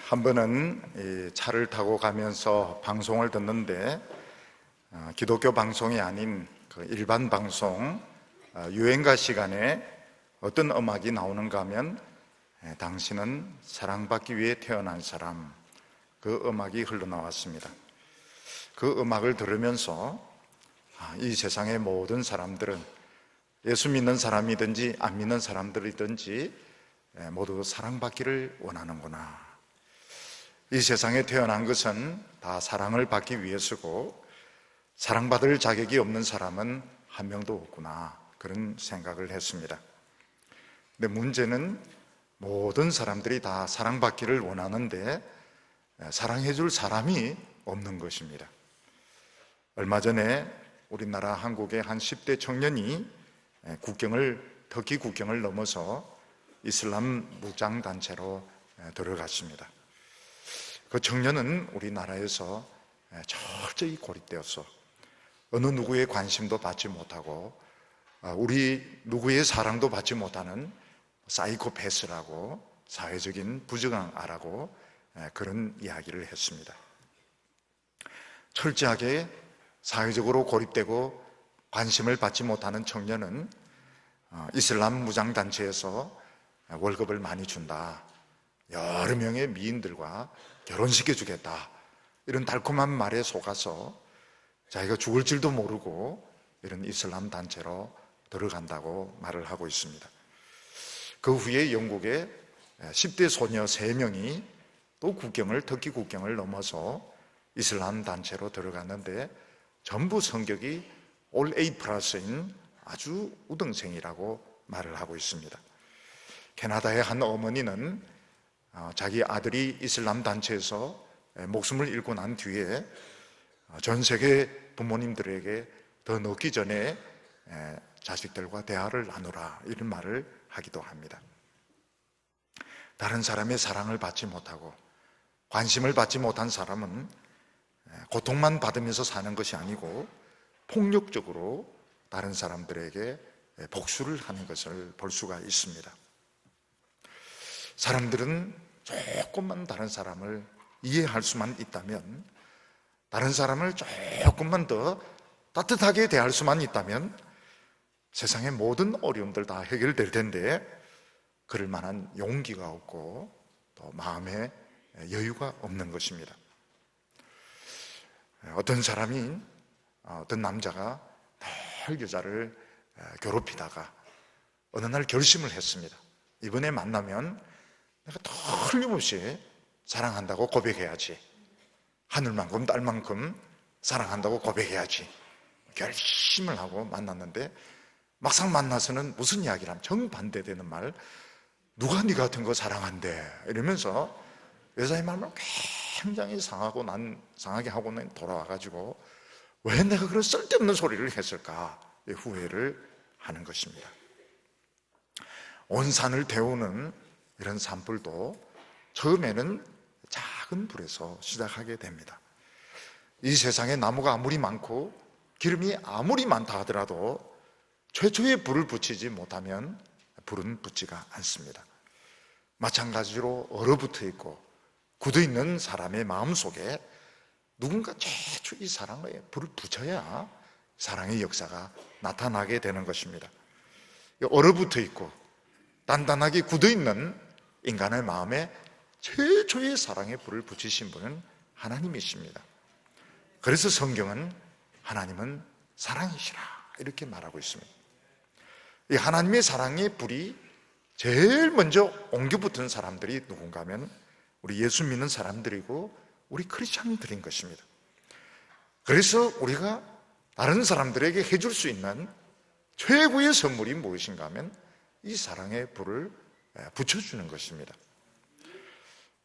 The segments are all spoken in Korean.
한 번은 이 차를 타고 가면서 방송을 듣는데 기독교 방송이 아닌 그 일반 방송 유행가 시간에 어떤 음악이 나오는가 하면 당신은 사랑받기 위해 태어난 사람, 그 음악이 흘러나왔습니다. 그 음악을 들으면서 이 세상의 모든 사람들은 예수 믿는 사람이든지 안 믿는 사람들이든지 모두 사랑받기를 원하는구나. 이 세상에 태어난 것은 다 사랑을 받기 위해서고 사랑받을 자격이 없는 사람은 한 명도 없구나, 그런 생각을 했습니다. 근데 문제는 모든 사람들이 다 사랑받기를 원하는데 사랑해줄 사람이 없는 것입니다. 얼마 전에 우리나라 한국의 한 10대 청년이 터키 국경을 넘어서 이슬람 무장단체로 들어갔습니다. 그 청년은 우리나라에서 철저히 고립되어서 어느 누구의 관심도 받지 못하고 우리 누구의 사랑도 받지 못하는 사이코패스라고, 사회적인 부정아라고 그런 이야기를 했습니다. 철저하게 사회적으로 고립되고 관심을 받지 못하는 청년은 이슬람 무장단체에서 월급을 많이 준다, 여러 명의 미인들과 결혼시켜 주겠다, 이런 달콤한 말에 속아서 자기가 죽을 줄도 모르고 이런 이슬람 단체로 들어간다고 말을 하고 있습니다. 그 후에 영국의 10대 소녀 3명이 또 터키 국경을 넘어서 이슬람 단체로 들어갔는데 전부 성격이 올 A+인 아주 우등생이라고 말을 하고 있습니다. 캐나다의 한 어머니는 자기 아들이 이슬람 단체에서 목숨을 잃고 난 뒤에 전 세계 부모님들에게 더 늦기 전에 자식들과 대화를 나누라, 이런 말을 하기도 합니다. 다른 사람의 사랑을 받지 못하고 관심을 받지 못한 사람은 고통만 받으면서 사는 것이 아니고 폭력적으로 다른 사람들에게 복수를 하는 것을 볼 수가 있습니다. 사람들은 조금만 다른 사람을 이해할 수만 있다면, 다른 사람을 조금만 더 따뜻하게 대할 수만 있다면 세상의 모든 어려움들 다 해결될 텐데 그럴 만한 용기가 없고 또 마음에 여유가 없는 것입니다. 어떤 남자가 늘 여자를 괴롭히다가 어느 날 결심을 했습니다. 이번에 만나면 내가 틀림없이 사랑한다고 고백해야지, 하늘만큼 딸만큼 사랑한다고 고백해야지, 결심을 하고 만났는데 막상 만나서는 무슨 이야기를 하면 정반대되는 말, 누가 네 같은 거 사랑한대, 이러면서 여자의 마음을 굉장히 상하게 하고는 돌아와가지고 왜 내가 그런 쓸데없는 소리를 했을까 후회를 하는 것입니다. 온 산을 데우는 이런 산불도 처음에는 작은 불에서 시작하게 됩니다. 이 세상에 나무가 아무리 많고 기름이 아무리 많다 하더라도 최초의 불을 붙이지 못하면 불은 붙지가 않습니다. 마찬가지로 얼어붙어 있고 굳어있는 사람의 마음속에 누군가 최초 이 사랑에 불을 붙여야 사랑의 역사가 나타나게 되는 것입니다. 얼어붙어 있고 단단하게 굳어있는 인간의 마음에 최초의 사랑의 불을 붙이신 분은 하나님이십니다. 그래서 성경은 하나님은 사랑이시라 이렇게 말하고 있습니다. 이 하나님의 사랑의 불이 제일 먼저 옮겨붙은 사람들이 누군가 하면 우리 예수 믿는 사람들이고 우리 크리스찬들인 것입니다. 그래서 우리가 다른 사람들에게 해줄 수 있는 최고의 선물이 무엇인가 하면 이 사랑의 불을 붙여주는 것입니다.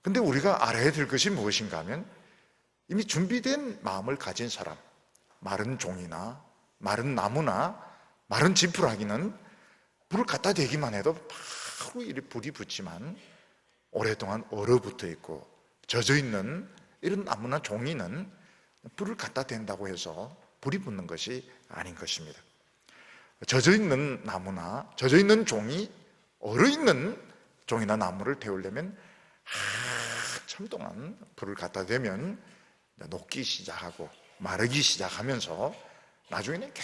근데 우리가 알아야 될 것이 무엇인가 하면 이미 준비된 마음을 가진 사람, 마른 종이나 마른 나무나 마른 지푸라기는 불을 갖다 대기만 해도 바로 이 불이 붙지만 오랫동안 얼어붙어 있고 젖어 있는 이런 나무나 종이는 불을 갖다 댄다고 해서 불이 붙는 것이 아닌 것입니다. 젖어 있는 나무나 젖어 있는 종이 얼어 있는 종이나 나무를 태우려면 한참 동안 불을 갖다 대면 녹기 시작하고 마르기 시작하면서 나중에는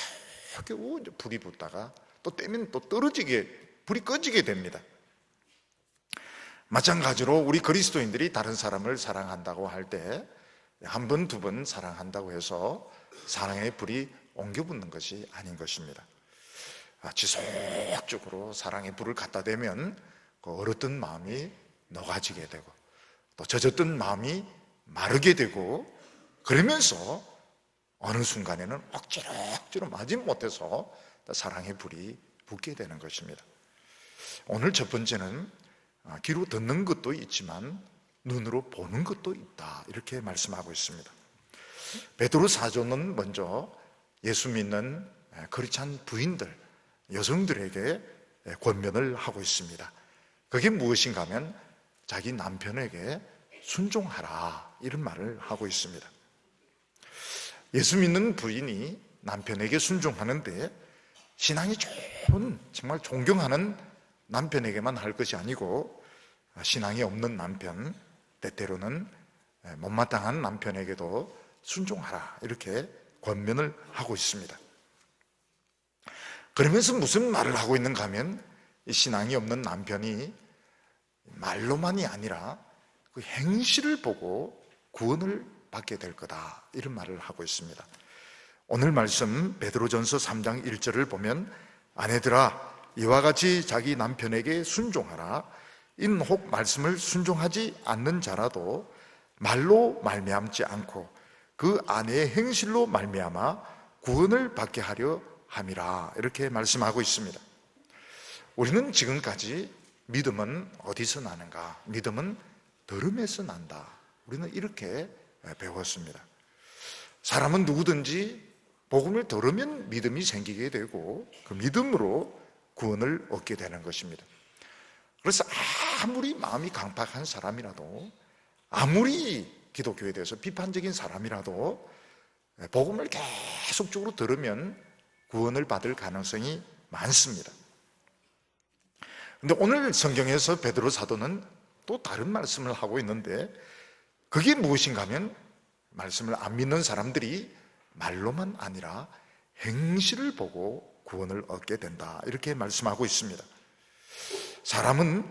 겨우 불이 붙다가 또 떼면 또 불이 꺼지게 됩니다. 마찬가지로 우리 그리스도인들이 다른 사람을 사랑한다고 할 때 한 번, 두 번 사랑한다고 해서 사랑의 불이 옮겨 붙는 것이 아닌 것입니다. 지속적으로 사랑의 불을 갖다 대면 그 얼었던 마음이 녹아지게 되고 또 젖었던 마음이 마르게 되고 그러면서 어느 순간에는 억지로 마지못해서 사랑의 불이 붙게 되는 것입니다. 오늘 첫 번째는 귀로 듣는 것도 있지만 눈으로 보는 것도 있다, 이렇게 말씀하고 있습니다. 베드로 사도는 먼저 예수 믿는 크리스찬 부인들, 여성들에게 권면을 하고 있습니다. 그게 무엇인가 하면 자기 남편에게 순종하라, 이런 말을 하고 있습니다. 예수 믿는 부인이 남편에게 순종하는데 신앙이 좋은, 정말 존경하는 남편에게만 할 것이 아니고 신앙이 없는 남편, 때때로는 못마땅한 남편에게도 순종하라, 이렇게 권면을 하고 있습니다. 그러면서 무슨 말을 하고 있는가 하면 이 신앙이 없는 남편이 말로만이 아니라 그 행실을 보고 구원을 받게 될 거다, 이런 말을 하고 있습니다. 오늘 말씀 베드로전서 3장 1절을 보면 아내들아 이와 같이 자기 남편에게 순종하라. 이는 혹 말씀을 순종하지 않는 자라도 말로 말미암지 않고 그 아내의 행실로 말미암아 구원을 받게 하려 함이라, 이렇게 말씀하고 있습니다. 우리는 지금까지 믿음은 어디서 나는가? 믿음은 들음에서 난다. 우리는 이렇게 배웠습니다. 사람은 누구든지 복음을 들으면 믿음이 생기게 되고 그 믿음으로 구원을 얻게 되는 것입니다. 그래서 아무리 마음이 강팍한 사람이라도, 아무리 기독교에 대해서 비판적인 사람이라도 복음을 계속적으로 들으면 구원을 받을 가능성이 많습니다. 그런데 오늘 성경에서 베드로 사도는 또 다른 말씀을 하고 있는데 그게 무엇인가 하면 말씀을 안 믿는 사람들이 말로만 아니라 행실을 보고 구원을 얻게 된다, 이렇게 말씀하고 있습니다. 사람은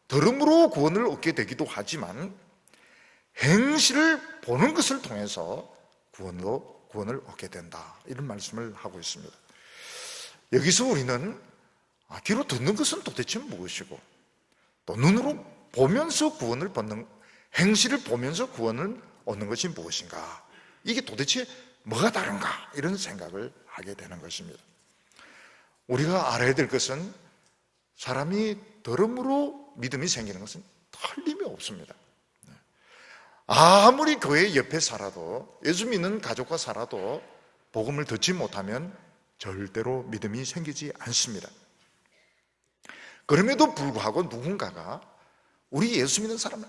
들음으로 구원을 얻게 되기도 하지만 행실을 보는 것을 통해서 구원을 얻게 된다, 이런 말씀을 하고 있습니다. 여기서 우리는 귀로 듣는 것은 도대체 무엇이고 또 눈으로 보면서 구원을 받는, 행실을 보면서 구원을 얻는 것이 무엇인가, 이게 도대체 뭐가 다른가, 이런 생각을 하게 되는 것입니다. 우리가 알아야 될 것은 사람이 들음으로 믿음이 생기는 것은 틀림이 없습니다. 아무리 교회 옆에 살아도, 예수 믿는 가족과 살아도 복음을 듣지 못하면 절대로 믿음이 생기지 않습니다. 그럼에도 불구하고 누군가가 우리 예수 믿는 사람을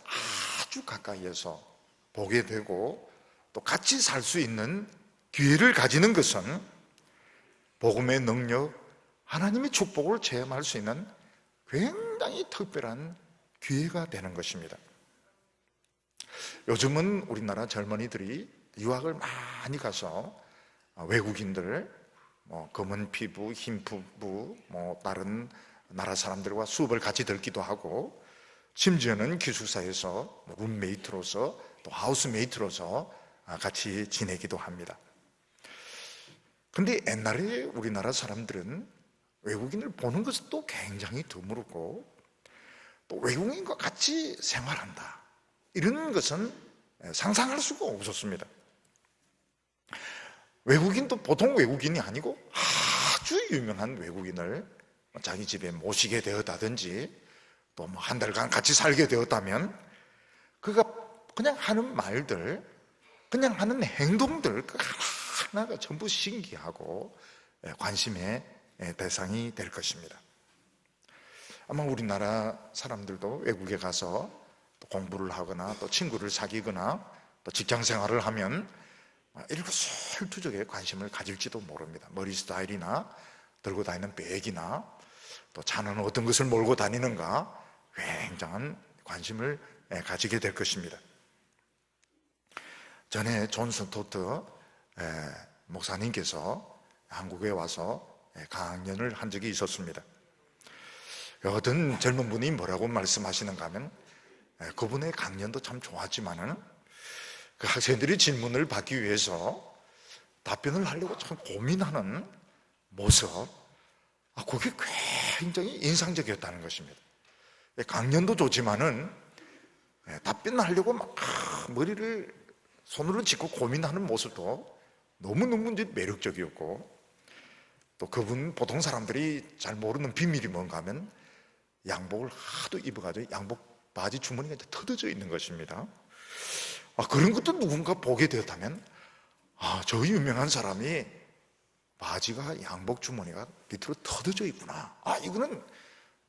아주 가까이에서 보게 되고 또 같이 살 수 있는 기회를 가지는 것은 복음의 능력, 하나님의 축복을 체험할 수 있는 굉장히 특별한 기회가 되는 것입니다. 요즘은 우리나라 젊은이들이 유학을 많이 가서 외국인들, 검은 피부, 흰 피부, 다른 나라 사람들과 수업을 같이 듣기도 하고 심지어는 기숙사에서 룸메이트로서 또 하우스메이트로서 같이 지내기도 합니다. 그런데 옛날에 우리나라 사람들은 외국인을 보는 것은 또 굉장히 드물고 또 외국인과 같이 생활한다, 이런 것은 상상할 수가 없었습니다. 외국인도 보통 외국인이 아니고 아주 유명한 외국인을 자기 집에 모시게 되었다든지 또 한 달간 같이 살게 되었다면 그가 그냥 하는 말들, 그냥 하는 행동들 그 하나가 전부 신기하고 관심의 대상이 될 것입니다. 아마 우리나라 사람들도 외국에 가서 또 공부를 하거나 또 친구를 사귀거나 또 직장 생활을 하면 일거수일투족에 관심을 가질지도 모릅니다. 머리 스타일이나 들고 다니는 백이나 또 차는 어떤 것을 몰고 다니는가 굉장한 관심을 가지게 될 것입니다. 전에 존슨 토트 목사님께서 한국에 와서 강연을 한 적이 있었습니다. 어떤 젊은 분이 뭐라고 말씀하시는가 하면, 그분의 강연도 참 좋았지만은 그 학생들이 질문을 받기 위해서 답변을 하려고 참 고민하는 모습, 그게 굉장히 인상적이었다는 것입니다. 강연도 좋지만은 답변하려고 막 머리를 손으로 짚고 고민하는 모습도 너무너무 매력적이었고, 또 그분 보통 사람들이 잘 모르는 비밀이 뭔가 하면 양복을 하도 입어가지고 양복 바지 주머니가 이제 터져져 있는 것입니다. 그런 것도 누군가 보게 되었다면, 저 유명한 사람이 바지가 양복 주머니가 밑으로 터져져 있구나, 이거는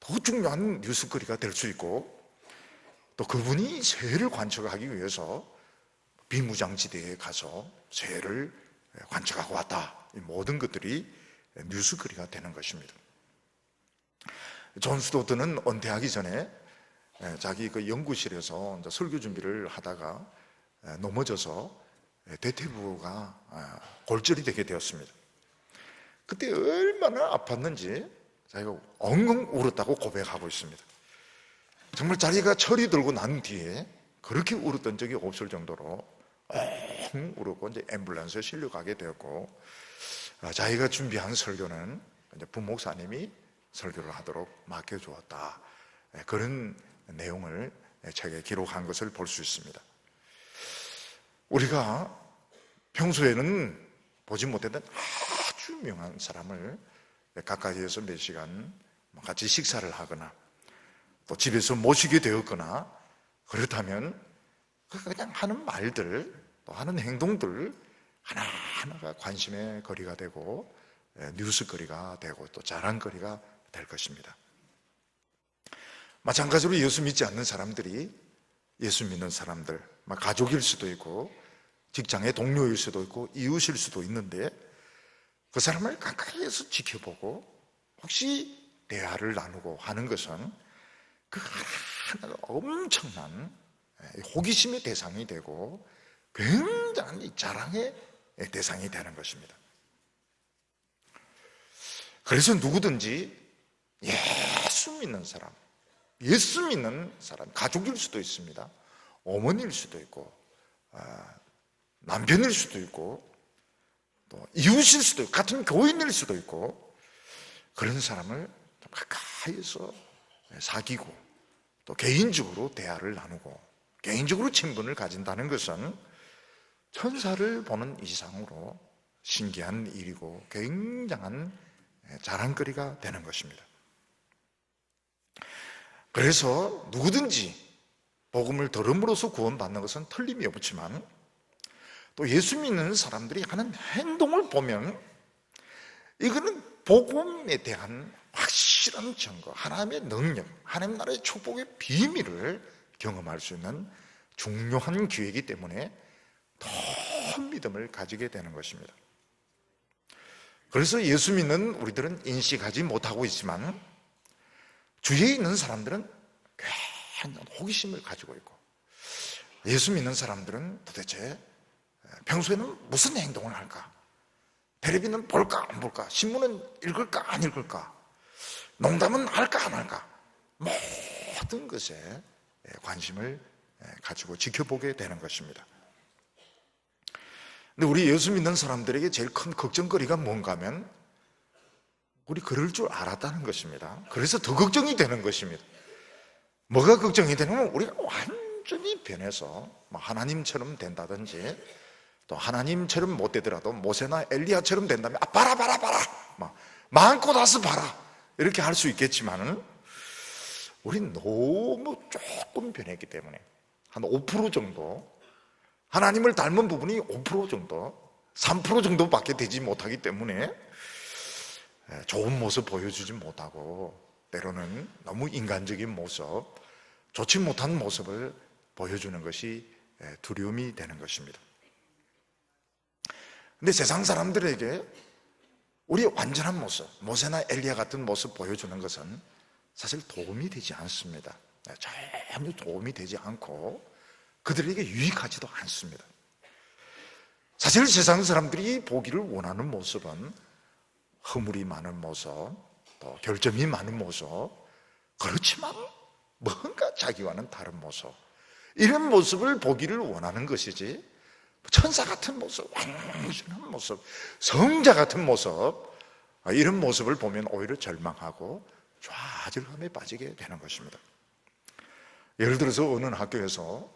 더 중요한 뉴스거리가 될 수 있고, 또 그분이 새를 관측하기 위해서 비무장지대에 가서 새를 관측하고 왔다, 이 모든 것들이 뉴스거리가 되는 것입니다. 존 스토트는 은퇴하기 전에 자기 그 연구실에서 이제 설교 준비를 하다가 넘어져서 대퇴부가 골절이 되게 되었습니다. 그때 얼마나 아팠는지 자기가 엉엉 울었다고 고백하고 있습니다. 정말 자기가 철이 들고 난 뒤에 그렇게 울었던 적이 없을 정도로 엉엉 울었고, 이제 앰뷸런스에 실려가게 되었고, 자기가 준비한 설교는 이제 부목사님이 설교를 하도록 맡겨주었다, 그런 내용을 책에 기록한 것을 볼 수 있습니다. 우리가 평소에는 보지 못했던 아주 유명한 사람을 가까이에서 몇 시간 같이 식사를 하거나 또 집에서 모시게 되었거나 그렇다면 그냥 하는 말들, 또 하는 행동들 하나하나가 관심의 거리가 되고 뉴스거리가 되고 또 자랑거리가 될 것입니다. 마찬가지로 예수 믿지 않는 사람들이 예수 믿는 사람들, 가족일 수도 있고 직장의 동료일 수도 있고 이웃일 수도 있는데, 그 사람을 가까이에서 지켜보고 혹시 대화를 나누고 하는 것은 그 하나하나가 엄청난 호기심의 대상이 되고 굉장한 자랑의 대상이 되는 것입니다. 그래서 누구든지 예수 믿는 사람, 가족일 수도 있습니다. 어머니일 수도 있고 남편일 수도 있고 또 이웃일 수도 있고 같은 교인일 수도 있고, 그런 사람을 가까이서 사귀고 또 개인적으로 대화를 나누고 개인적으로 친분을 가진다는 것은 천사를 보는 이상으로 신기한 일이고 굉장한 자랑거리가 되는 것입니다. 그래서 누구든지 복음을 들음으로써 구원받는 것은 틀림이 없지만, 또 예수 믿는 사람들이 하는 행동을 보면 이거는 복음에 대한 확실한 증거, 하나님의 능력, 하나님 나라의 축복의 비밀을 경험할 수 있는 중요한 기회이기 때문에 더 믿음을 가지게 되는 것입니다. 그래서 예수 믿는 우리들은 인식하지 못하고 있지만 주위에 있는 사람들은 굉장히 호기심을 가지고 있고, 예수 믿는 사람들은 도대체 평소에는 무슨 행동을 할까? 텔레비는 볼까 안 볼까? 신문은 읽을까 안 읽을까? 농담은 할까 안 할까? 모든 것에 관심을 가지고 지켜보게 되는 것입니다. 근데 우리 예수 믿는 사람들에게 제일 큰 걱정거리가 뭔가 하면 우리 그럴 줄 알았다는 것입니다. 그래서 더 걱정이 되는 것입니다. 뭐가 걱정이 되냐면 우리가 완전히 변해서 하나님처럼 된다든지, 또 하나님처럼 못 되더라도 모세나 엘리야처럼 된다면 봐라 마음껏 와서 봐라 이렇게 할 수 있겠지만은, 우린 너무 조금 변했기 때문에 한 5% 정도, 하나님을 닮은 부분이 5% 정도, 3% 정도밖에 되지 못하기 때문에 좋은 모습 보여주지 못하고, 때로는 너무 인간적인 모습, 좋지 못한 모습을 보여주는 것이 두려움이 되는 것입니다. 근데 세상 사람들에게 우리의 완전한 모습, 모세나 엘리야 같은 모습 보여주는 것은 사실 도움이 되지 않습니다. 전혀 도움이 되지 않고 그들에게 유익하지도 않습니다. 사실 세상 사람들이 보기를 원하는 모습은 허물이 많은 모습, 또 결점이 많은 모습, 그렇지만 뭔가 자기와는 다른 모습, 이런 모습을 보기를 원하는 것이지, 천사 같은 모습, 완전한 모습, 성자 같은 모습, 이런 모습을 보면 오히려 절망하고 좌절감에 빠지게 되는 것입니다. 예를 들어서 어느 학교에서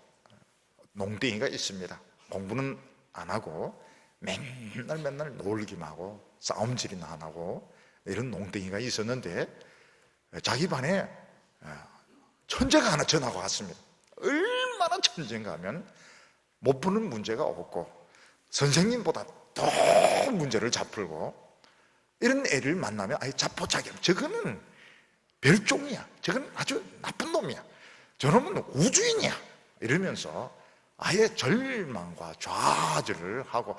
농땡이가 있습니다. 공부는 안 하고 맨날 놀기만 하고 싸움질이나 안 하고 이런 농땡이가 있었는데, 자기 반에 천재가 하나 전화가 왔습니다. 얼마나 천재인가 하면 못 푸는 문제가 없고 선생님보다 더 문제를 잘 풀고, 이런 애를 만나면 아예 자포자기하고, 저거는 별종이야, 저건 아주 나쁜 놈이야, 저놈은 우주인이야, 이러면서 아예 절망과 좌절을 하고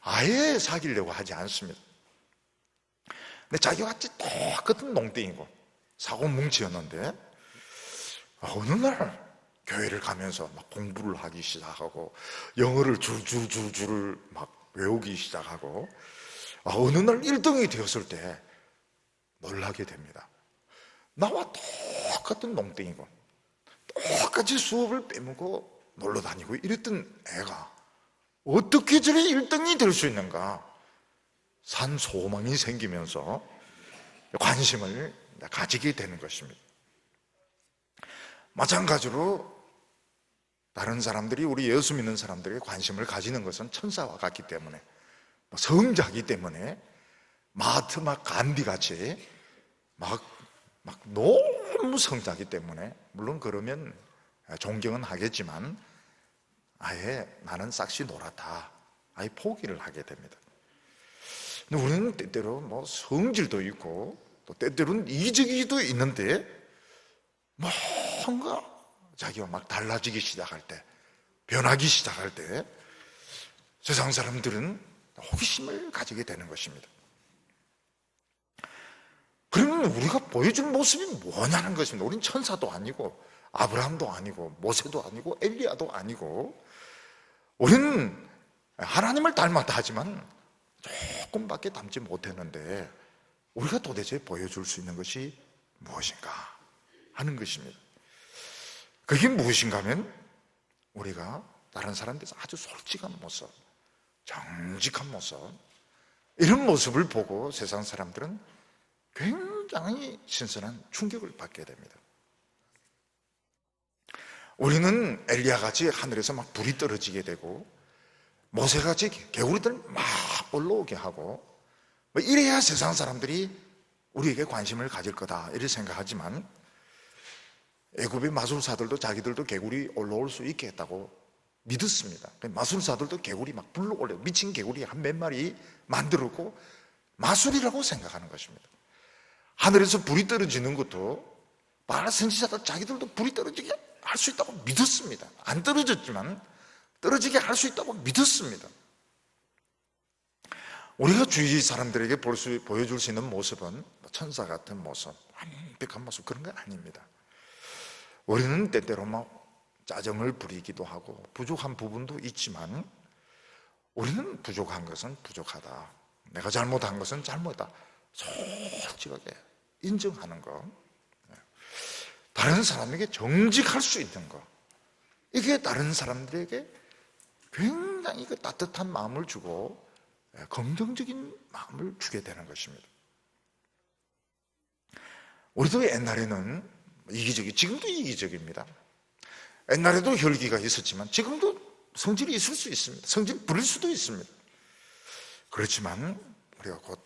아예 사귀려고 하지 않습니다. 근데 자기와 같이 똑같은 농땡이고 사고뭉치였는데, 어느 날 교회를 가면서 막 공부를 하기 시작하고 영어를 줄줄줄줄 막 외우기 시작하고, 어느 날 1등이 되었을 때 놀라게 됩니다. 나와 똑같은 농땡이고 똑같이 수업을 빼먹고 놀러 다니고 이랬던 애가 어떻게 저래 1등이 될 수 있는가? 산 소망이 생기면서 관심을 가지게 되는 것입니다. 마찬가지로 다른 사람들이, 우리 예수 믿는 사람들이 관심을 가지는 것은 천사와 같기 때문에, 성자이기 때문에, 마하트마 간디 같이 막 너무 성자이기 때문에, 물론 그러면 존경은 하겠지만 아예 나는 싹시 놀았다, 아예 포기를 하게 됩니다. 근데 우리는 때때로 성질도 있고 또 때때로는 이기적이도 있는데, 뭔가 자기가 막 달라지기 시작할 때, 변하기 시작할 때 세상 사람들은 호기심을 가지게 되는 것입니다. 그러면 우리가 보여준 모습이 뭐냐는 것입니다. 우린 천사도 아니고 아브라함도 아니고 모세도 아니고 엘리야도 아니고, 우리는 하나님을 닮았다 하지만 조금밖에 닮지 못했는데, 우리가 도대체 보여줄 수 있는 것이 무엇인가 하는 것입니다. 그게 무엇인가 하면, 우리가 다른 사람들에서 아주 솔직한 모습, 정직한 모습, 이런 모습을 보고 세상 사람들은 굉장히 신선한 충격을 받게 됩니다. 우리는 엘리야같이 하늘에서 막 불이 떨어지게 되고 모세같이 개구리들 막 올라오게 하고, 이래야 세상 사람들이 우리에게 관심을 가질 거다 이렇게 생각하지만, 애굽의 마술사들도 자기들도 개구리 올라올 수 있게 했다고 믿었습니다. 마술사들도 개구리 막 불러올려, 미친 개구리 한 몇 마리 만들었고 마술이라고 생각하는 것입니다. 하늘에서 불이 떨어지는 것도 바알 선지자들 자기들도 불이 떨어지게 할 수 있다고 믿었습니다. 안 떨어졌지만 떨어지게 할 수 있다고 믿었습니다. 우리가 주위 사람들에게 보여줄 수 있는 모습은 천사 같은 모습, 완벽한 모습, 그런 건 아닙니다. 우리는 때때로 짜증을 부리기도 하고 부족한 부분도 있지만, 우리는 부족한 것은 부족하다, 내가 잘못한 것은 잘못이다, 솔직하게 인정하는 것, 다른 사람에게 정직할 수 있는 것, 이게 다른 사람들에게 굉장히 따뜻한 마음을 주고 긍정적인 마음을 주게 되는 것입니다. 우리도 옛날에는 지금도 이기적입니다. 옛날에도 혈기가 있었지만 지금도 성질이 있을 수 있습니다. 성질 부릴 수도 있습니다. 그렇지만 우리가 곧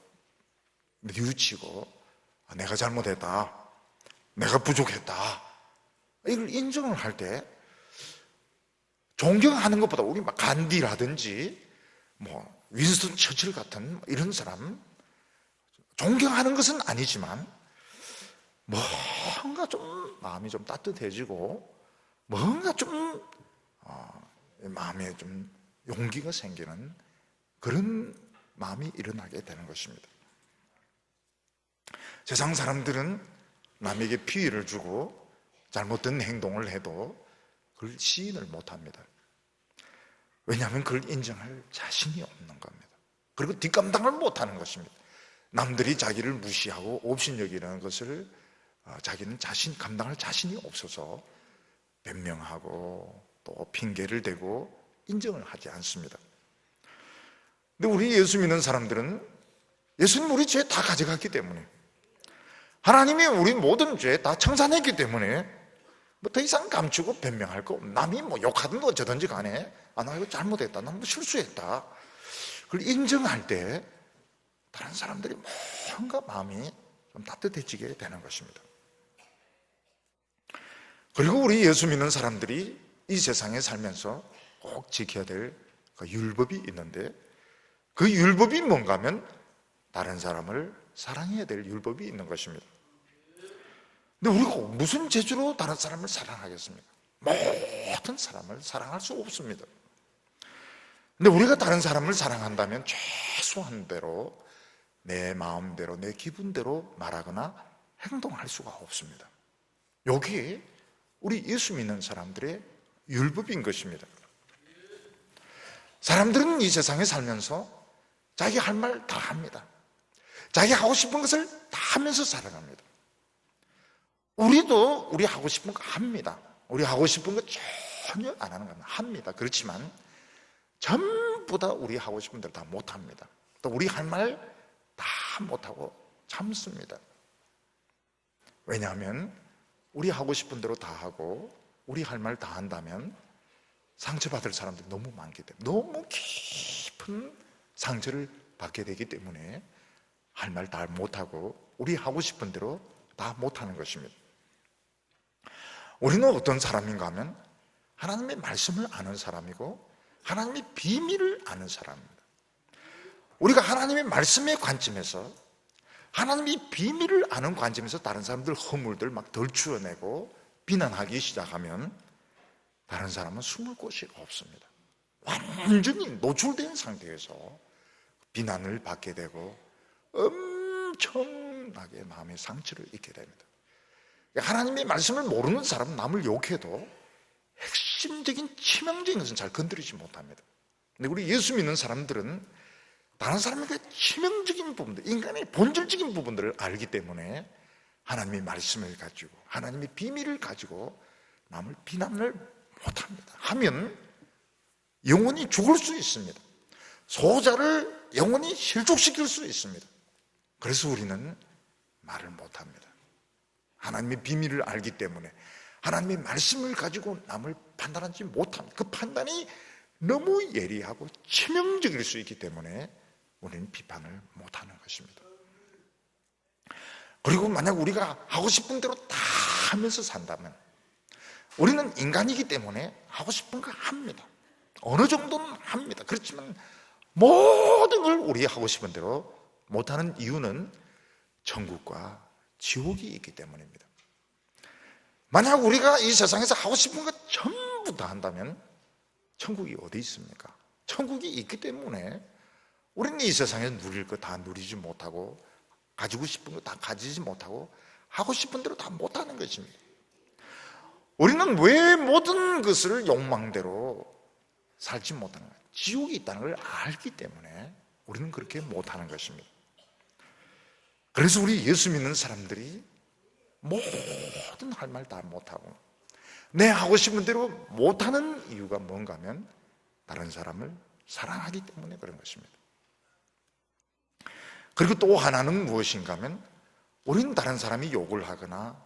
뉘우치고 내가 잘못했다, 내가 부족했다, 이걸 인정을 할 때 존경하는 것보다, 우리 간디라든지 윈스턴 처칠 같은 이런 사람 존경하는 것은 아니지만, 뭔가 좀 마음이 좀 따뜻해지고 뭔가 좀 마음에 좀 용기가 생기는 그런 마음이 일어나게 되는 것입니다. 세상 사람들은 남에게 피해를 주고 잘못된 행동을 해도 그걸 시인을 못합니다. 왜냐하면 그걸 인정할 자신이 없는 겁니다. 그리고 뒷감당을 못하는 것입니다. 남들이 자기를 무시하고 업신여기라는 것을 자기는 감당할 자신이 없어서 변명하고 또 핑계를 대고 인정을 하지 않습니다. 근데 우리 예수 믿는 사람들은 예수님 우리 죄 다 가져갔기 때문에, 하나님이 우리 모든 죄 다 청산했기 때문에 뭐 더 이상 감추고 변명할 거 없고, 남이 뭐 욕하든 어쩌든지 간에 나 이거 잘못했다, 나 뭐 실수했다, 그걸 인정할 때 다른 사람들이 뭔가 마음이 좀 따뜻해지게 되는 것입니다. 그리고 우리 예수 믿는 사람들이 이 세상에 살면서 꼭 지켜야 될 그 율법이 있는데, 그 율법이 뭔가 하면 다른 사람을 사랑해야 될 율법이 있는 것입니다. 근데 우리가 무슨 재주로 다른 사람을 사랑하겠습니까? 모든 사람을 사랑할 수 없습니다. 근데 우리가 다른 사람을 사랑한다면 최소한 대로 내 마음대로, 내 기분대로 말하거나 행동할 수가 없습니다. 여기 우리 예수 믿는 사람들의 율법인 것입니다. 사람들은 이 세상에 살면서 자기 할 말 다 합니다. 자기 하고 싶은 것을 다 하면서 살아갑니다. 우리도 우리 하고 싶은 거 합니다. 우리 하고 싶은 거 전혀 안 하는 건 합니다. 그렇지만 전부 다 우리 하고 싶은 대로 다 못합니다. 또 우리 할 말 다 못하고 참습니다. 왜냐하면 우리 하고 싶은 대로 다 하고 우리 할 말 다 한다면 상처받을 사람들이 너무 많기 때문에, 너무 깊은 상처를 받게 되기 때문에 할 말 다 못하고 우리 하고 싶은 대로 다 못하는 것입니다. 우리는 어떤 사람인가 하면 하나님의 말씀을 아는 사람이고 하나님의 비밀을 아는 사람입니다. 우리가 하나님의 말씀의 관점에서, 하나님의 비밀을 아는 관점에서 다른 사람들 허물들 막 덜추어내고 비난하기 시작하면 다른 사람은 숨을 곳이 없습니다. 완전히 노출된 상태에서 비난을 받게 되고 엄청나게 마음의 상처를 입게 됩니다. 하나님의 말씀을 모르는 사람은 남을 욕해도 핵심적인 치명적인 것은 잘 건드리지 못합니다. 근데 우리 예수 믿는 사람들은 다른 사람에게 치명적인 부분들, 인간의 본질적인 부분들을 알기 때문에 하나님의 말씀을 가지고, 하나님의 비밀을 가지고 남을 비난을 못합니다. 하면 영원히 죽을 수 있습니다. 소자를 영원히 실족시킬 수 있습니다. 그래서 우리는 말을 못합니다. 하나님의 비밀을 알기 때문에 하나님의 말씀을 가지고 남을 판단하지 못합니다. 그 판단이 너무 예리하고 치명적일 수 있기 때문에 우리는 비판을 못하는 것입니다. 그리고 만약 우리가 하고 싶은 대로 다 하면서 산다면, 우리는 인간이기 때문에 하고 싶은 거 합니다. 어느 정도는 합니다. 그렇지만 모든 걸 우리 하고 싶은 대로 못하는 이유는 천국과 지옥이 있기 때문입니다. 만약 우리가 이 세상에서 하고 싶은 거 전부 다 한다면 천국이 어디 있습니까? 천국이 있기 때문에 우리는 이 세상에서 누릴 거 다 누리지 못하고, 가지고 싶은 거 다 가지지 못하고, 하고 싶은 대로 다 못하는 것입니다. 우리는 왜 모든 것을 욕망대로 살지 못하는 거예요? 지옥이 있다는 걸 알기 때문에 우리는 그렇게 못하는 것입니다. 그래서 우리 예수 믿는 사람들이 모든 할 말 다 못하고 내 하고 싶은 대로 못하는 이유가 뭔가 하면 다른 사람을 사랑하기 때문에 그런 것입니다. 그리고 또 하나는 무엇인가 하면 우리는 다른 사람이 욕을 하거나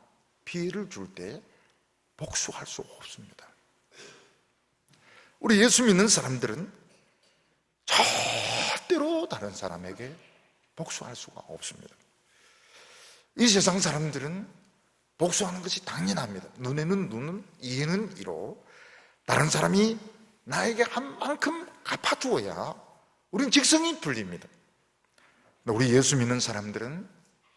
피해를 줄 때 복수할 수 없습니다. 우리 예수 믿는 사람들은 절대로 다른 사람에게 복수할 수가 없습니다. 이 세상 사람들은 복수하는 것이 당연합니다. 눈에는 눈, 이에는 이로 다른 사람이 나에게 한 만큼 갚아주어야 우리는 직성이 풀립니다. 우리 예수 믿는 사람들은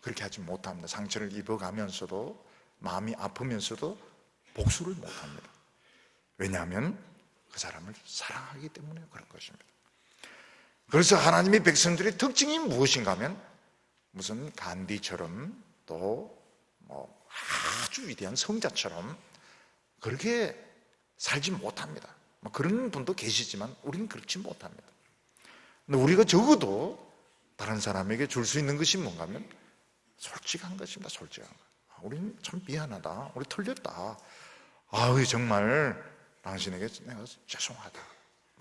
그렇게 하지 못합니다. 상처를 입어가면서도, 마음이 아프면서도 복수를 못합니다. 왜냐하면 그 사람을 사랑하기 때문에 그런 것입니다. 그래서 하나님의 백성들의 특징이 무엇인가 하면 무슨 간디처럼 또 아주 위대한 성자처럼 그렇게 살지 못합니다. 뭐 그런 분도 계시지만 우리는 그렇지 못합니다. 근데 우리가 적어도 다른 사람에게 줄 수 있는 것이 뭔가 하면 솔직한 것입니다. 솔직한 것. 우리는 참 미안하다, 우리 틀렸다, 아유 정말 당신에게 내가 죄송하다,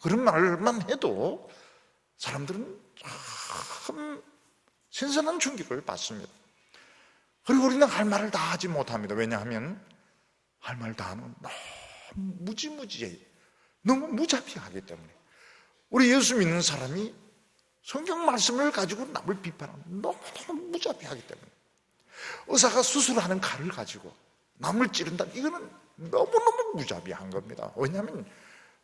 그런 말만 해도 사람들은 참 신선한 충격을 받습니다. 그리고 우리는 할 말을 다 하지 못합니다. 왜냐하면 할 말 다 하면 너무 무지무지해, 너무 무자비하기 때문에. 우리 예수 믿는 사람이 성경 말씀을 가지고 남을 비판하면 너무너무 무자비하기 때문에. 의사가 수술하는 칼을 가지고 남을 찌른다, 이거는 너무너무 무자비한 겁니다. 왜냐하면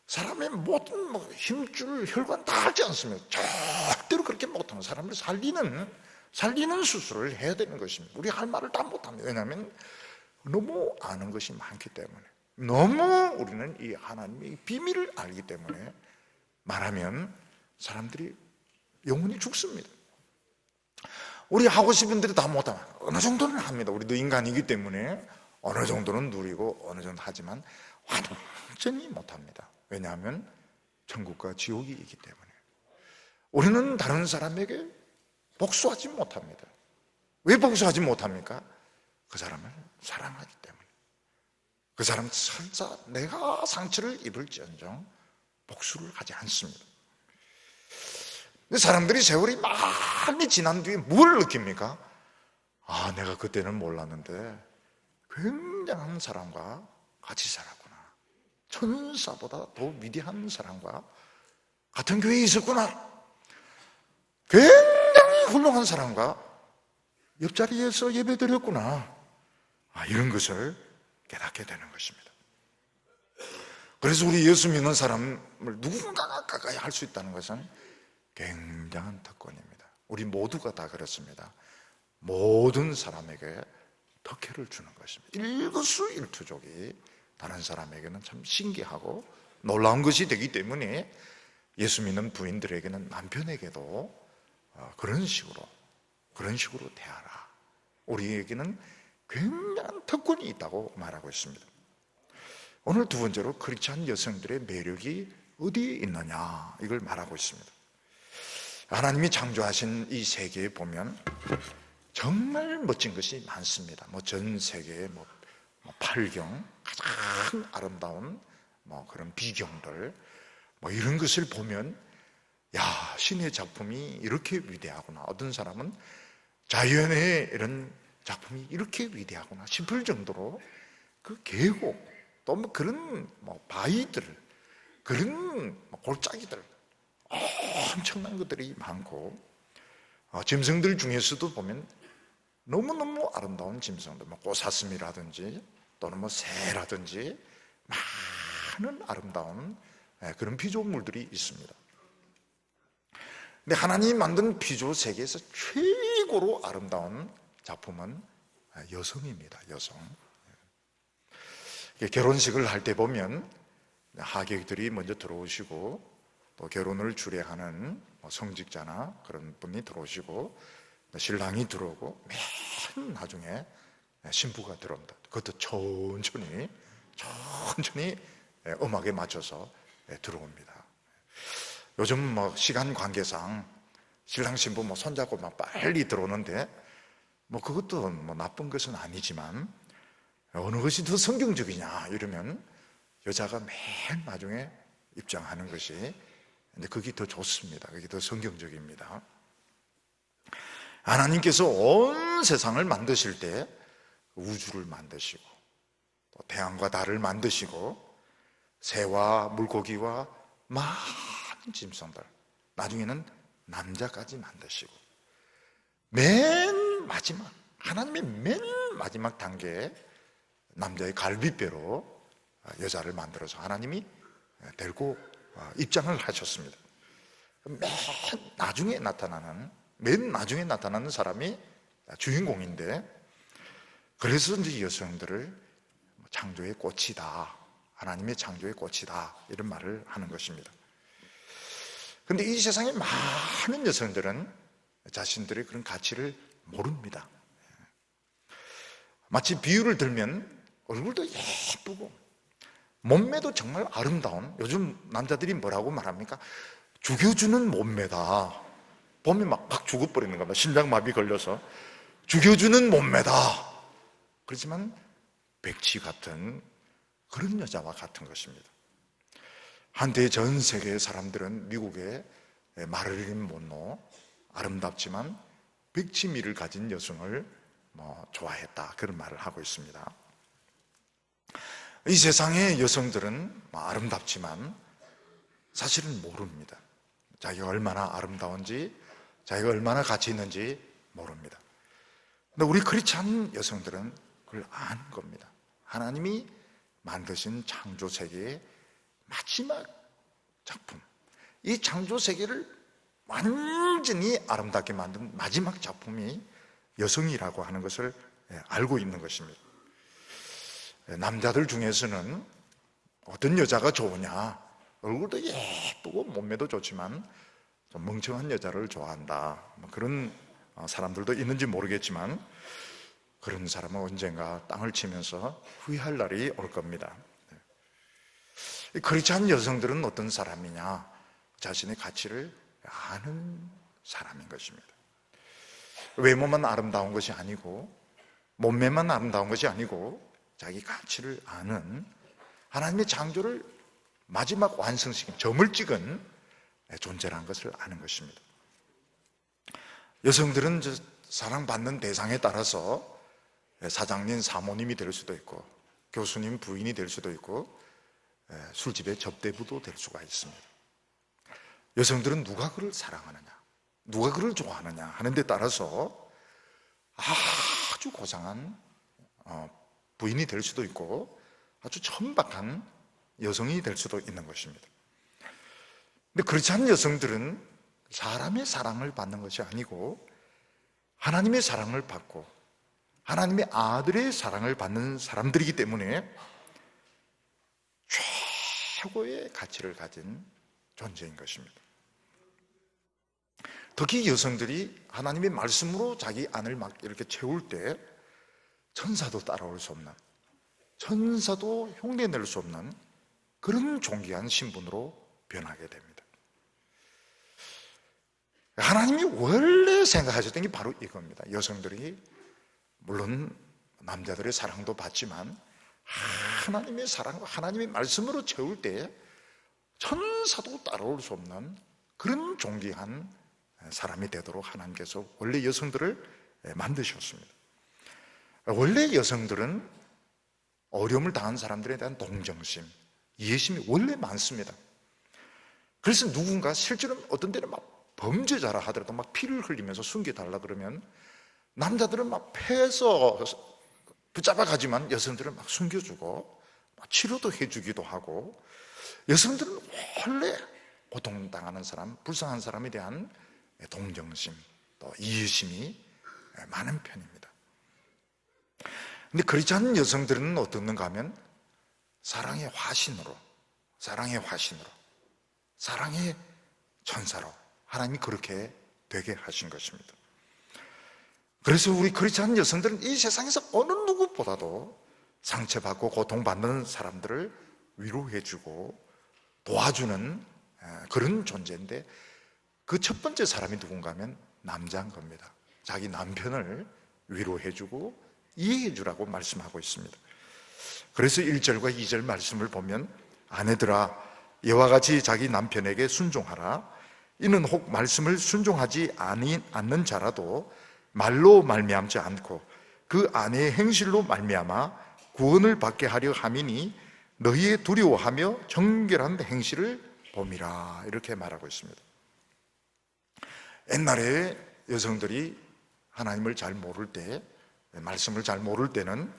사람의 모든 힘줄, 혈관 다 하지 않습니다. 절대로 그렇게 못하는 사람을 살리는 수술을 해야 되는 것입니다. 우리 할 말을 다 못합니다. 왜냐하면 너무 아는 것이 많기 때문에, 너무 우리는 이 하나님의 비밀을 알기 때문에 말하면 사람들이 영혼이 죽습니다. 우리 하고 싶은 대로 다 못하면 어느 정도는 합니다. 우리도 인간이기 때문에 어느 정도는 누리고 어느 정도 하지만 완전히 못합니다. 왜냐하면 천국과 지옥이 있기 때문에. 우리는 다른 사람에게 복수하지 못합니다. 왜 복수하지 못합니까? 그 사람을 사랑하기 때문에. 그 사람 설사 내가 상처를 입을지언정 복수를 하지 않습니다. 근데 사람들이 세월이 많이 지난 뒤에 뭘 느낍니까? 아, 내가 그때는 몰랐는데 굉장한 사람과 같이 살았구나, 천사보다 더 위대한 사람과 같은 교회에 있었구나, 굉장히 훌륭한 사람과 옆자리에서 예배드렸구나, 이런 것을 깨닫게 되는 것입니다. 그래서 우리 예수 믿는 사람을 누군가가 가까이 할 수 있다는 것은 굉장한 특권입니다. 우리 모두가 다 그렇습니다. 모든 사람에게 특혜를 주는 것입니다. 일거수일투족이 다른 사람에게는 참 신기하고 놀라운 것이 되기 때문에 예수 믿는 부인들에게는 남편에게도 그런 식으로 대하라, 우리에게는 굉장한 특권이 있다고 말하고 있습니다. 오늘 두 번째로 크리스찬 여성들의 매력이 어디에 있느냐, 이걸 말하고 있습니다. 하나님이 창조하신 이 세계에 보면 정말 멋진 것이 많습니다. 전 세계의 팔경, 가장 아름다운 그런 비경들, 이런 것을 보면 야, 신의 작품이 이렇게 위대하구나, 어떤 사람은 자연의 이런 작품이 이렇게 위대하구나 싶을 정도로 그 계곡, 또 그런 바위들, 그런 골짜기들, 엄청난 것들이 많고, 짐승들 중에서도 보면 너무너무 아름다운 짐승들, 꽃사슴이라든지 또는 새라든지 많은 아름다운 그런 피조물들이 있습니다. 근데 하나님이 만든 피조 세계에서 최고로 아름다운 작품은 여성입니다. 여성. 결혼식을 할 때 보면 하객들이 먼저 들어오시고, 또 결혼을 주례하는 성직자나 그런 분이 들어오시고, 신랑이 들어오고, 맨 나중에 신부가 들어온다. 그것도 천천히 음악에 맞춰서 들어옵니다. 요즘 시간 관계상 신랑 신부 손잡고 빨리 들어오는데, 그것도 나쁜 것은 아니지만 어느 것이 더 성경적이냐 이러면 여자가 맨 나중에 입장하는 것이, 근데 그게 더 좋습니다. 그게 더 성경적입니다. 하나님께서 온 세상을 만드실 때 우주를 만드시고, 또 태양과 달을 만드시고, 새와 물고기와 많은 짐승들, 나중에는 남자까지 만드시고, 맨 마지막, 하나님의 맨 마지막 단계에 남자의 갈비뼈로 여자를 만들어서 하나님이 데리고 입장을 하셨습니다. 맨 나중에 나타나는 사람이 주인공인데, 그래서 이제 여성들을 창조의 꽃이다, 하나님의 창조의 꽃이다, 이런 말을 하는 것입니다. 그런데 이 세상에 많은 여성들은 자신들의 그런 가치를 모릅니다. 마치 비유를 들면 얼굴도 예쁘고 몸매도 정말 아름다운, 요즘 남자들이 뭐라고 말합니까? 죽여주는 몸매다. 보면 막 죽어버리는 거야. 심장마비 걸려서 죽여주는 몸매다. 그렇지만 백치 같은 그런 여자와 같은 것입니다. 한때 전 세계의 사람들은 미국의 마릴린 monroe, 아름답지만 백치미를 가진 여성을 좋아했다, 그런 말을 하고 있습니다. 이 세상의 여성들은 아름답지만 사실은 모릅니다. 자기가 얼마나 아름다운지, 자기가 얼마나 가치 있는지 모릅니다. 근데 우리 크리스찬 여성들은 그걸 아는 겁니다. 하나님이 만드신 창조 세계의 마지막 작품, 이 창조 세계를 완전히 아름답게 만든 마지막 작품이 여성이라고 하는 것을 알고 있는 것입니다. 남자들 중에서는 어떤 여자가 좋으냐, 얼굴도 예쁘고 몸매도 좋지만 좀 멍청한 여자를 좋아한다, 그런 사람들도 있는지 모르겠지만 그런 사람은 언젠가 땅을 치면서 후회할 날이 올 겁니다. 크리스찬 여성들은 어떤 사람이냐, 자신의 가치를 아는 사람인 것입니다. 외모만 아름다운 것이 아니고 몸매만 아름다운 것이 아니고 자기 가치를 아는, 하나님의 창조를 마지막 완성시킨, 점을 찍은 존재라는 것을 아는 것입니다. 여성들은 사랑받는 대상에 따라서 사장님, 사모님이 될 수도 있고 교수님, 부인이 될 수도 있고 술집의 접대부도 될 수가 있습니다. 여성들은 누가 그를 사랑하느냐, 누가 그를 좋아하느냐 하는 데 따라서 아주 고상한 부인이 될 수도 있고 아주 천박한 여성이 될 수도 있는 것입니다. 근데 그렇지 않은 여성들은 사람의 사랑을 받는 것이 아니고 하나님의 사랑을 받고 하나님의 아들의 사랑을 받는 사람들이기 때문에 최고의 가치를 가진 존재인 것입니다. 특히 여성들이 하나님의 말씀으로 자기 안을 막 이렇게 채울 때 천사도 따라올 수 없는, 천사도 흉내낼 수 없는 그런 존귀한 신분으로 변하게 됩니다. 하나님이 원래 생각하셨던 게 바로 이겁니다. 여성들이 물론 남자들의 사랑도 받지만 하나님의 사랑과 하나님의 말씀으로 채울 때 천사도 따라올 수 없는 그런 존귀한 사람이 되도록 하나님께서 원래 여성들을 만드셨습니다. 원래 여성들은 어려움을 당한 사람들에 대한 동정심, 이해심이 원래 많습니다. 그래서 누군가 실제로 어떤 때는 막 범죄자라 하더라도 막 피를 흘리면서 숨겨달라 그러면 남자들은 막 패서 붙잡아 가지만 여성들은 막 숨겨주고 막 치료도 해주기도 하고, 여성들은 원래 고통당하는 사람, 불쌍한 사람에 대한 동정심, 또 이해심이 많은 편입니다. 근데 그렇지 않은 여성들은 어떻는가 하면 사랑의 화신으로, 사랑의 천사로 하나님이 그렇게 되게 하신 것입니다. 그래서 우리 그렇지 않은 여성들은 이 세상에서 어느 누구보다도 상처받고 고통받는 사람들을 위로해주고 도와주는 그런 존재인데, 그 첫 번째 사람이 누군가 하면 남자인 겁니다. 자기 남편을 위로해주고 이해해주라고 말씀하고 있습니다. 그래서 1절과 2절 말씀을 보면 아내들아 이와 같이 자기 남편에게 순종하라. 이는 혹 말씀을 순종하지 않는 자라도 말로 말미암지 않고 그 아내의 행실로 말미암아 구원을 받게 하려 함이니 너희의 두려워하며 정결한 행실을 봄이라, 이렇게 말하고 있습니다. 옛날에 여성들이 하나님을 잘 모를 때, 말씀을 잘 모를 때는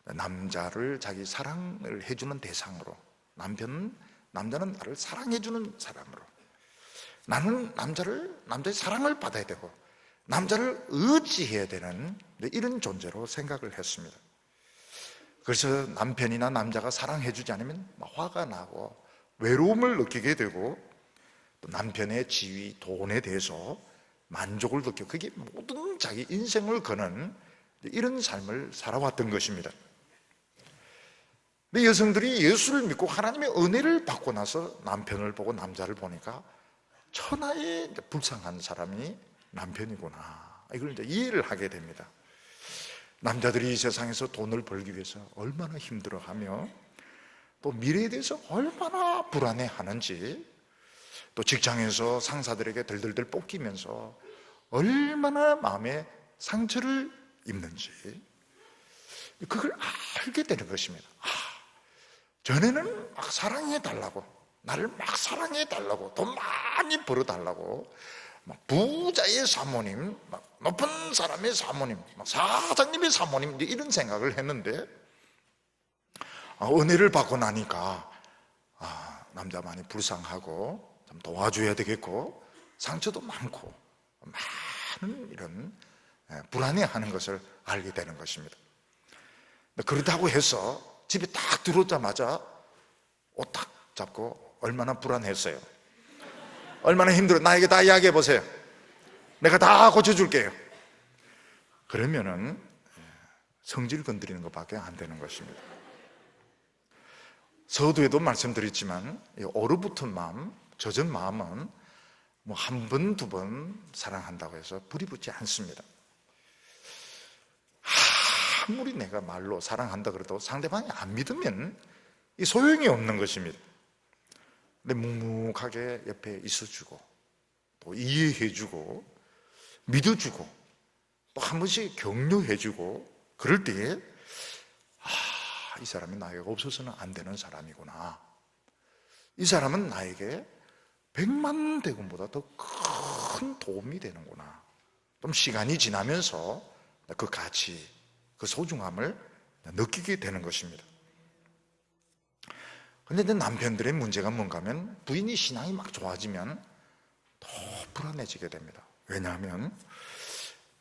남자를 자기 사랑을 해주는 대상으로, 남자는 나를 사랑해주는 사람으로, 나는 남자의 사랑을 받아야 되고 남자를 의지해야 되는 이런 존재로 생각을 했습니다. 그래서 남편이나 남자가 사랑해주지 않으면 화가 나고 외로움을 느끼게 되고 또 남편의 지위, 돈에 대해서 만족을 느끼고 그게 모든 자기 인생을 거는 이런 삶을 살아왔던 것입니다. 근데 여성들이 예수를 믿고 하나님의 은혜를 받고 나서 남편을 보고 남자를 보니까 천하에 불쌍한 사람이 남편이구나, 이걸 이제 이해를 하게 됩니다. 남자들이 이 세상에서 돈을 벌기 위해서 얼마나 힘들어하며 또 미래에 대해서 얼마나 불안해하는지, 또 직장에서 상사들에게 들들들 볶이면서 얼마나 마음에 상처를 입는지, 그걸 알게 되는 것입니다. 전에는 막 사랑해달라고, 나를 막 사랑해달라고, 돈 많이 벌어달라고, 막 부자의 사모님, 막 높은 사람의 사모님, 막 사장님의 사모님, 이런 생각을 했는데, 은혜를 받고 나니까 남자 많이 불쌍하고 좀 도와줘야 되겠고, 상처도 많고 많은 이런 불안해하는 것을 알게 되는 것입니다. 그렇다고 해서 집에 딱 들어오자마자 옷 딱 잡고 얼마나 불안했어요. 얼마나 힘들어. 나에게 다 이야기해 보세요. 내가 다 고쳐줄게요. 그러면은 성질 건드리는 것밖에 안 되는 것입니다. 서두에도 말씀드렸지만 얼어붙은 마음, 젖은 마음은 뭐 한 번, 두 번 사랑한다고 해서 불이 붙지 않습니다. 아무리 내가 말로 사랑한다 그래도 상대방이 안 믿으면 이 소용이 없는 것입니다. 근데 묵묵하게 옆에 있어주고, 또 이해해주고, 믿어주고, 또 한 번씩 격려해주고, 그럴 때에 이 사람이 나에게 없어서는 안 되는 사람이구나, 이 사람은 나에게 100만 대군보다 더 큰 도움이 되는구나, 좀 시간이 지나면서 그 가치, 그 소중함을 느끼게 되는 것입니다. 그런데 남편들의 문제가 뭔가 하면 부인이 신앙이 막 좋아지면 더 불안해지게 됩니다. 왜냐하면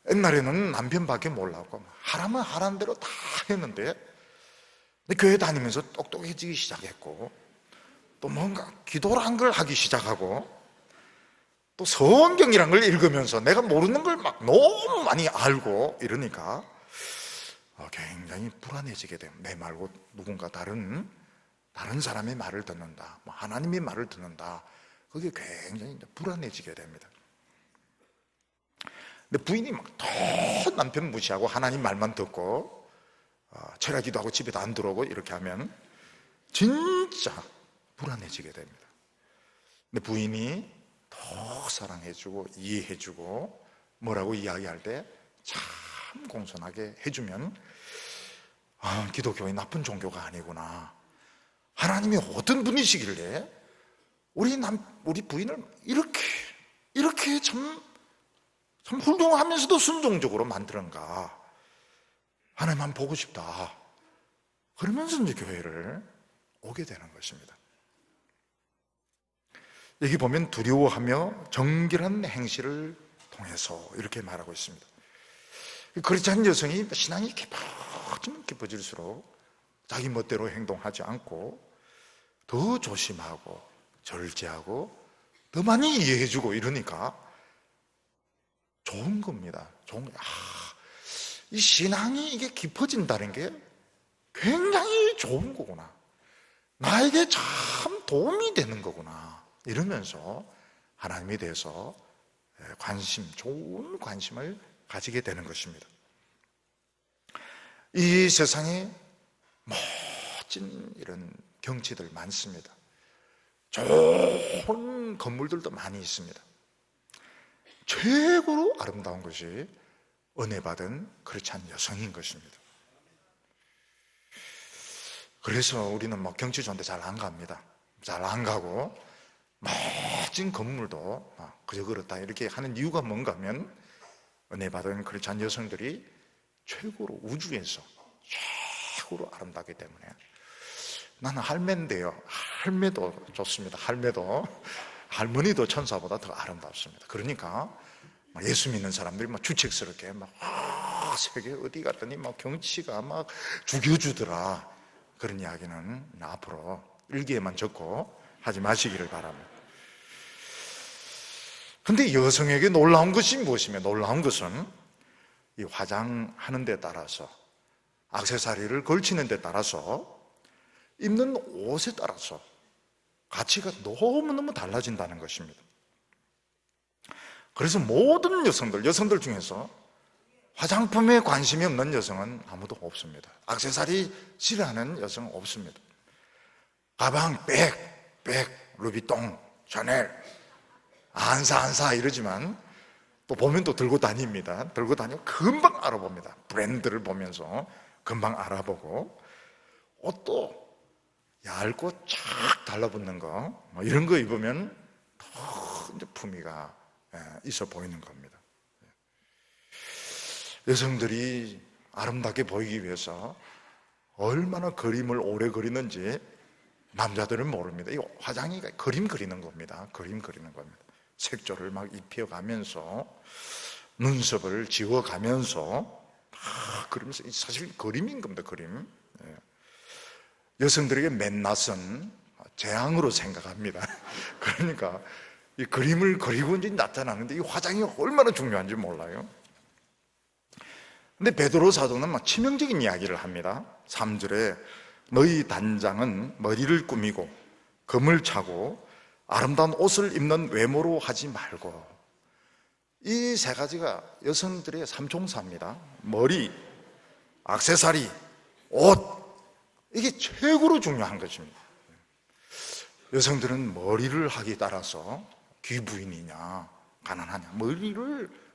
옛날에는 남편밖에 몰랐고 하라면 하라는 대로 다 했는데, 교회 다니면서 똑똑해지기 시작했고, 또 뭔가 기도란 걸 하기 시작하고, 또 성경이란 걸 읽으면서 내가 모르는 걸 막 너무 많이 알고 이러니까 굉장히 불안해지게 돼요. 내 말고 누군가 다른 사람의 말을 듣는다, 하나님의 말을 듣는다, 그게 굉장히 불안해지게 됩니다. 근데 부인이 막 더 남편 무시하고 하나님 말만 듣고 철야기도 하고 집에도 안 들어오고 이렇게 하면 진짜 불안해지게 됩니다. 근데 부인이 더 사랑해주고 이해해주고 뭐라고 이야기할 때 참 공손하게 해주면 기독교가 나쁜 종교가 아니구나, 하나님이 어떤 분이시길래 우리 부인을 이렇게 참 훌륭하면서도 순종적으로 만드는가, 하나님만 보고 싶다, 그러면서 이제 교회를 오게 되는 것입니다. 여기 보면 두려워하며 정결한 행실을 통해서 이렇게 말하고 있습니다. 그렇지 않은 여성이 신앙이 깊어지면 깊어질수록 자기 멋대로 행동하지 않고 더 조심하고 절제하고 더 많이 이해해주고 이러니까 좋은 겁니다. 이 신앙이 이게 깊어진다는 게 굉장히 좋은 거구나, 나에게 참 도움이 되는 거구나, 이러면서 하나님에 대해서 좋은 관심을 가지게 되는 것입니다. 이 세상에 멋진 이런 경치들 많습니다. 좋은 건물들도 많이 있습니다. 최고로 아름다운 것이 은혜받은 그렇지 않은 여성인 것입니다. 그래서 우리는 경치 좋은데 잘 안 갑니다. 잘 안 가고 멋진 건물도 그저 그렇다 이렇게 하는 이유가 뭔가 하면 은혜받은 그렇지 않은 여성들이 최고로 우주에서 최고로 아름다기 때문에, 나는 할매인데요, 할매도 좋습니다. 할머니도 천사보다 더 아름답습니다. 그러니까 예수 믿는 사람들이 주책스럽게 세계 어디 갔더니 경치가 죽여주더라, 그런 이야기는 앞으로 일기에만 적고 하지 마시기를 바랍니다. 근데 여성에게 놀라운 것이 무엇이며, 놀라운 것은 이 화장하는 데 따라서, 액세서리를 걸치는 데 따라서 입는 옷에 따라서 가치가 너무너무 달라진다는 것입니다. 그래서 모든 여성들 중에서 화장품에 관심이 없는 여성은 아무도 없습니다. 액세서리 싫어하는 여성은 없습니다. 가방, 백, 루비통, 샤넬 안 사 이러지만 또 보면 또 들고 다닙니다. 들고 다니고 금방 알아봅니다. 브랜드를 보면서 금방 알아보고, 옷도 얇고 쫙 달라붙는 거, 이런 거 입으면 더 이제 품위가 있어 보이는 겁니다. 여성들이 아름답게 보이기 위해서 얼마나 그림을 오래 그리는지 남자들은 모릅니다. 이거 화장이 그림 그리는 겁니다. 그림 그리는 겁니다. 색조를 막 입혀가면서 눈썹을 지워가면서 막 그러면서 사실 그림인 겁니다. 그림. 여성들에게 맨낯은 재앙으로 생각합니다. 그러니까 이 그림을 그리고 이제 나타나는데 이 화장이 얼마나 중요한지 몰라요. 근데 베드로 사도는 막 치명적인 이야기를 합니다. 3절에 너희 단장은 머리를 꾸미고 금을 차고 아름다운 옷을 입는 외모로 하지 말고. 이 세 가지가 여성들의 삼총사입니다. 머리, 액세서리, 옷, 이게 최고로 중요한 것입니다. 여성들은 머리를 하기에 따라서 귀부인이냐 가난하냐,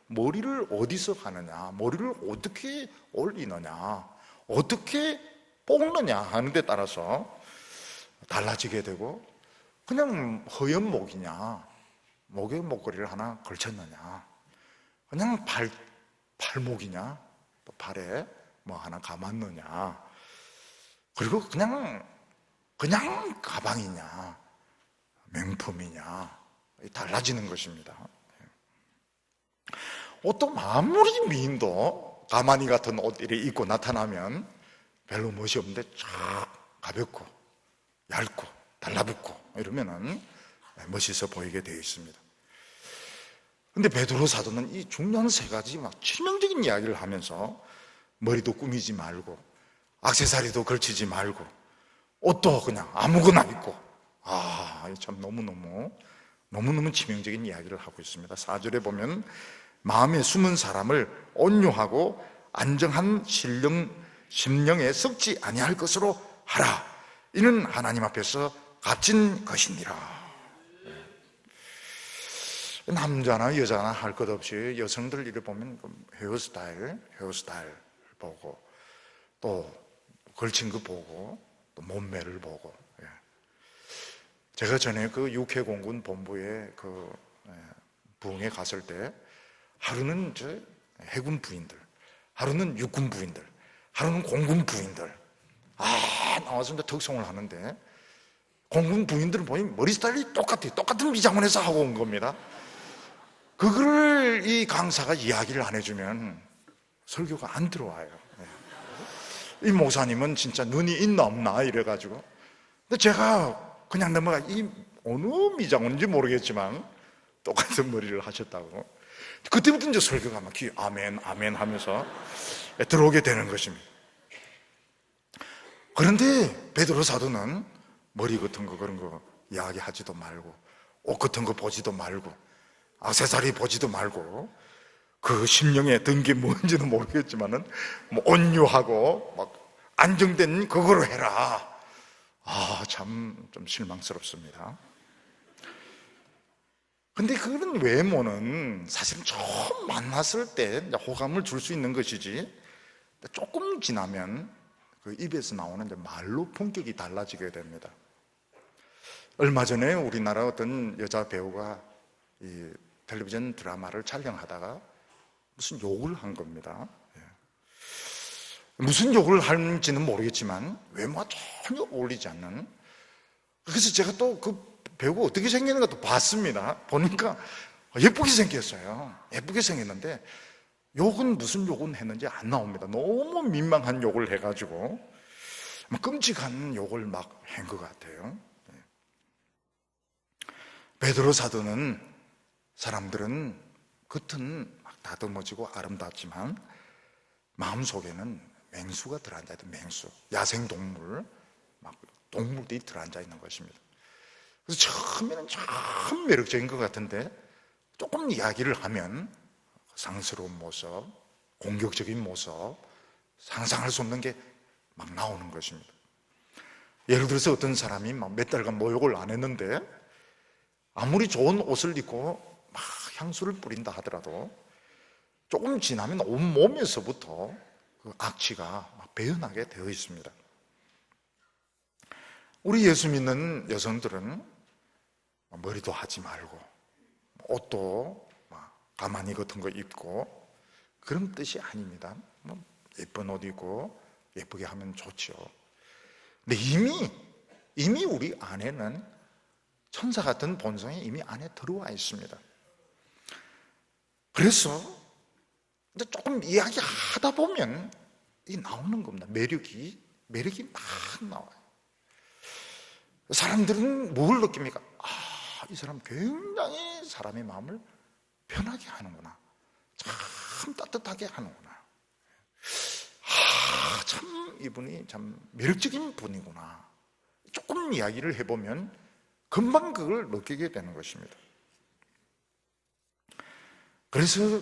머리를 어디서 하느냐, 머리를 어떻게 올리느냐, 어떻게 뽑느냐 하는 데 따라서 달라지게 되고, 그냥 허연 목이냐, 목에 목걸이를 하나 걸쳤느냐, 그냥 팔목이냐, 또 발에 뭐 하나 감았느냐, 그리고 그냥 가방이냐, 명품이냐, 달라지는 것입니다. 옷도 아무리 미인도 가마니 같은 옷 입고 나타나면 별로 멋이 없는데 쫙 가볍고 얇고 달라붙고 이러면은 멋있어 보이게 되어 있습니다. 근데 베드로 사도는 이 중요한 세 가지 막 치명적인 이야기를 하면서 머리도 꾸미지 말고 액세서리도 걸치지 말고 옷도 그냥 아무거나 입고, 참 너무너무 치명적인 이야기를 하고 있습니다. 4절에 보면 마음에 숨은 사람을 온유하고 안정한 심령에 썩지 아니할 것으로 하라. 이는 하나님 앞에서 값진 것이니라. 남자나 여자나 할 것 없이 여성들 이래 보면 헤어스타일 보고, 또 걸친 거 보고, 또 몸매를 보고. 제가 전에 그 육해공군 본부에 그 부흥에 갔을 때 하루는 해군 부인들, 하루는 육군 부인들, 하루는 공군 부인들 나와서 이제 특송을 하는데, 공군 부인들은 보니 머리 스타일이 똑같은 미장원에서 하고 온 겁니다. 그걸 이 강사가 이야기를 안 해주면 설교가 안 들어와요. 이 목사님은 진짜 눈이 있나 없나 이래가지고, 근데 제가 그냥 넘어가, 이 어느 미장원인지 모르겠지만 똑같은 머리를 하셨다고. 그때부터 이제 설교가 막 아멘 하면서 들어오게 되는 것입니다. 그런데 베드로 사도는 머리 같은 거 그런 거 이야기하지도 말고, 옷 같은 거 보지도 말고, 액세서리 보지도 말고, 그 심령에 든 게 뭔지는 모르겠지만은 뭐 온유하고 막 안정된 그거로 해라. 참 좀 실망스럽습니다. 근데 그런 외모는 사실은 처음 만났을 때 호감을 줄 수 있는 것이지, 조금 지나면 그 입에서 나오는 말로 품격이 달라지게 됩니다. 얼마 전에 우리나라 어떤 여자 배우가 이 텔레비전 드라마를 촬영하다가 무슨 욕을 한 겁니다. 무슨 욕을 하는지는 모르겠지만 외모가 전혀 어울리지 않는. 그래서 제가 또 그 배우가 어떻게 생겼는가 또 봤습니다. 보니까 예쁘게 생겼어요. 예쁘게 생겼는데 무슨 욕은 했는지 안 나옵니다. 너무 민망한 욕을 해가지고 끔찍한 욕을 막 한 것 같아요. 베드로 사도는 사람들은 겉은 막 다듬어지고 아름답지만 마음속에는 맹수가 들어앉아 있던 맹수, 야생동물, 막 동물들이 들어앉아 있는 것입니다. 그래서 처음에는 참 매력적인 것 같은데 조금 이야기를 하면 상스러운 모습, 공격적인 모습, 상상할 수 없는 게 막 나오는 것입니다. 예를 들어서 어떤 사람이 막 몇 달간 목욕을 안 했는데 아무리 좋은 옷을 입고 막 향수를 뿌린다 하더라도 조금 지나면 온몸에서부터 그 악취가 막 배어나게 되어 있습니다. 우리 예수 믿는 여성들은 머리도 하지 말고 옷도 가만히 같은 거 입고 그런 뜻이 아닙니다. 예쁜 옷 입고 예쁘게 하면 좋죠. 근데 이미 우리 안에는 천사 같은 본성이 이미 안에 들어와 있습니다. 그래서 이제 조금 이야기하다 보면 이 나오는 겁니다. 매력이 막 나와요. 사람들은 뭘 느낍니까? 이 사람 굉장히 사람의 마음을 편하게 하는구나. 참 따뜻하게 하는구나. 참 이분이 참 매력적인 분이구나. 조금 이야기를 해보면 금방 그걸 느끼게 되는 것입니다. 그래서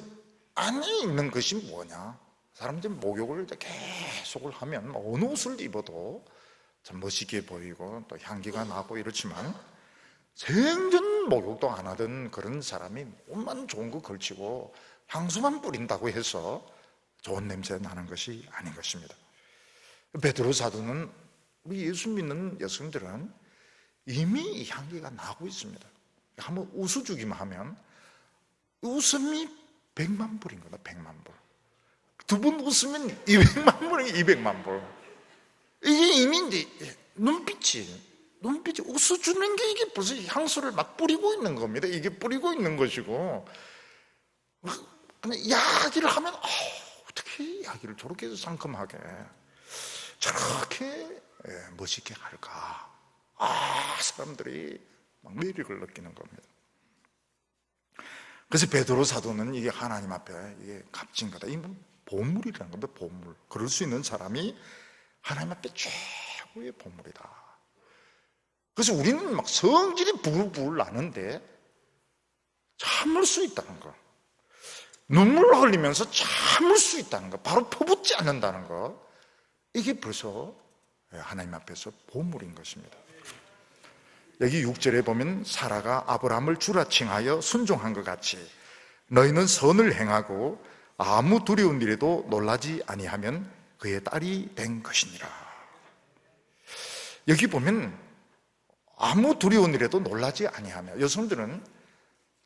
안에 있는 것이 뭐냐? 사람들이 목욕을 계속을 하면 어느 옷을 입어도 참 멋있게 보이고 또 향기가 나고 이렇지만 생전 목욕도 안 하던 그런 사람이 옷만 좋은 거 걸치고 향수만 뿌린다고 해서 좋은 냄새 나는 것이 아닌 것입니다. 베드로 사도는 우리 예수 믿는 여성들은 이미 이 향기가 나고 있습니다. 한번 웃어주기만 하면 웃음이 100만 불인 거다. 100만 불. 두 번 웃으면 200만 불이 200만 불. 이게 이미 눈빛이 웃어주는 게 이게 벌써 향수를 막 뿌리고 있는 겁니다. 이게 뿌리고 있는 것이고 그냥 이야기를 하면 어떻게 이야기를 저렇게 상큼하게 저렇게 멋있게 할까? 사람들이 막 매력을 느끼는 겁니다. 그래서 베드로 사도는 이게 하나님 앞에 이게 값진 거다. 이게 보물이라는 겁니다. 보물. 그럴 수 있는 사람이 하나님 앞에 최고의 보물이다. 그래서 우리는 막 성질이 부글부글 나는데 참을 수 있다는 거, 눈물 흘리면서 참을 수 있다는 거, 바로 퍼붓지 않는다는 거, 이게 벌써 하나님 앞에서 보물인 것입니다. 여기 6절에 보면 사라가 아브라함을 주라 칭하여 순종한 것 같이 너희는 선을 행하고 아무 두려운 일에도 놀라지 아니하면 그의 딸이 된 것이니라. 여기 보면 아무 두려운 일에도 놀라지 아니하며, 여성들은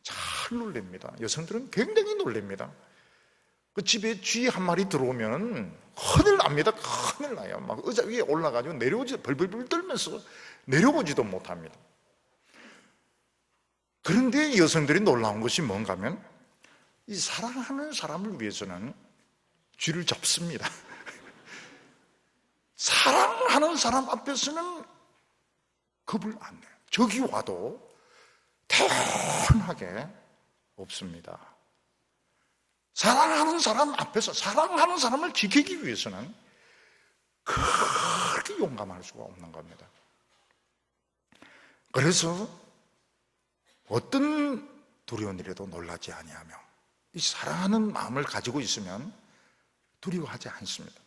잘 놀랍니다. 여성들은 굉장히 놀랍니다. 그 집에 쥐 한 마리 들어오면 큰일 납니다. 큰일 나요. 막 의자 위에 올라가지고 내려오지, 벌벌벌 떨면서 내려오지도 못합니다. 그런데 여성들이 놀라운 것이 뭔가 하면 이 사랑하는 사람을 위해서는 쥐를 잡습니다. 사랑하는 사람 앞에서는 겁을 안 내요. 적이 와도 태연하게 없습니다. 사랑하는 사람 앞에서 사랑하는 사람을 지키기 위해서는 그렇게 용감할 수가 없는 겁니다. 그래서 어떤 두려운 일에도 놀라지 아니하며 이 사랑하는 마음을 가지고 있으면 두려워하지 않습니다.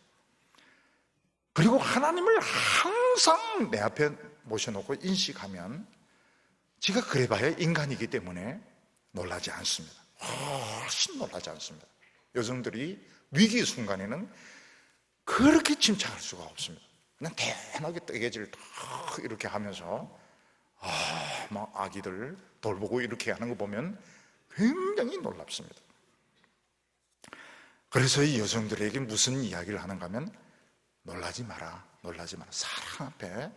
그리고 하나님을 항상 내 앞에 모셔놓고 인식하면 지가 그래봐야 인간이기 때문에 놀라지 않습니다. 훨씬 놀라지 않습니다. 여성들이 위기 순간에는 그렇게 침착할 수가 없습니다. 그냥 대단하게 뜨개질 탁 이렇게 하면서 막 아기들 돌보고 이렇게 하는 거 보면 굉장히 놀랍습니다. 그래서 이 여성들에게 무슨 이야기를 하는가 하면 놀라지 마라, 놀라지 마라. 사랑 앞에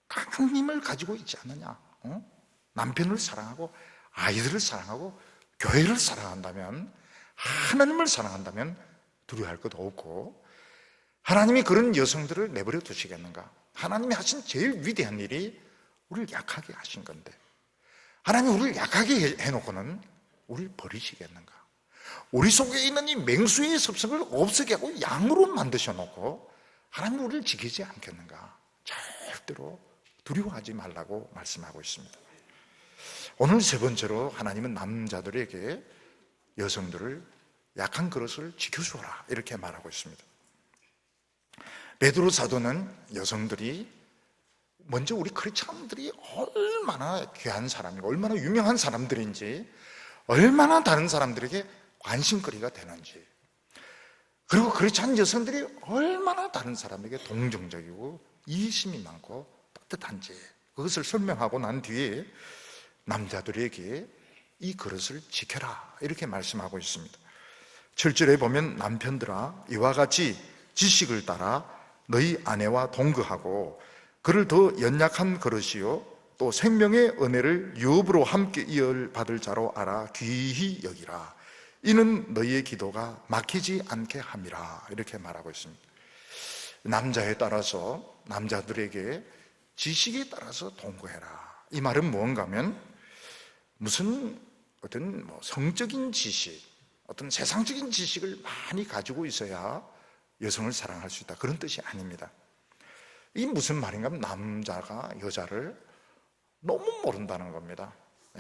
하나님을 가지고 있지 않느냐? 남편을 사랑하고 아이들을 사랑하고 교회를 사랑한다면, 하나님을 사랑한다면 두려워할 것도 없고, 하나님이 그런 여성들을 내버려 두시겠는가? 하나님이 하신 제일 위대한 일이 우리를 약하게 하신 건데, 하나님이 우리를 약하게 해놓고는 우리를 버리시겠는가? 우리 속에 있는 이 맹수의 습성을 없애게 하고 양으로 만드셔놓고 하나님이 우리를 지키지 않겠는가? 절대로 두려워하지 말라고 말씀하고 있습니다. 오늘 세 번째로 하나님은 남자들에게 여성들을 약한 그릇을 지켜주어라 이렇게 말하고 있습니다. 베드로 사도는 여성들이 먼저 우리 크리스찬들이 얼마나 귀한 사람이고 얼마나 유명한 사람들인지, 얼마나 다른 사람들에게 관심거리가 되는지, 그리고 크리스찬 여성들이 얼마나 다른 사람에게 동정적이고 이해심이 많고 따뜻한지, 그것을 설명하고 난 뒤에 남자들에게 이 그릇을 지켜라 이렇게 말씀하고 있습니다. 7절에 보면 남편들아 이와 같이 지식을 따라 너희 아내와 동거하고 그를 더 연약한 그릇이요 또 생명의 은혜를 유업으로 함께 이어받을 자로 알아 귀히 여기라. 이는 너희의 기도가 막히지 않게 함이라 이렇게 말하고 있습니다. 남자에 따라서, 남자들에게 지식에 따라서 동거해라. 이 말은 무언가 하면 무슨 어떤 성적인 지식, 어떤 세상적인 지식을 많이 가지고 있어야 여성을 사랑할 수 있다, 그런 뜻이 아닙니다. 이게 무슨 말인가 하면 남자가 여자를 너무 모른다는 겁니다.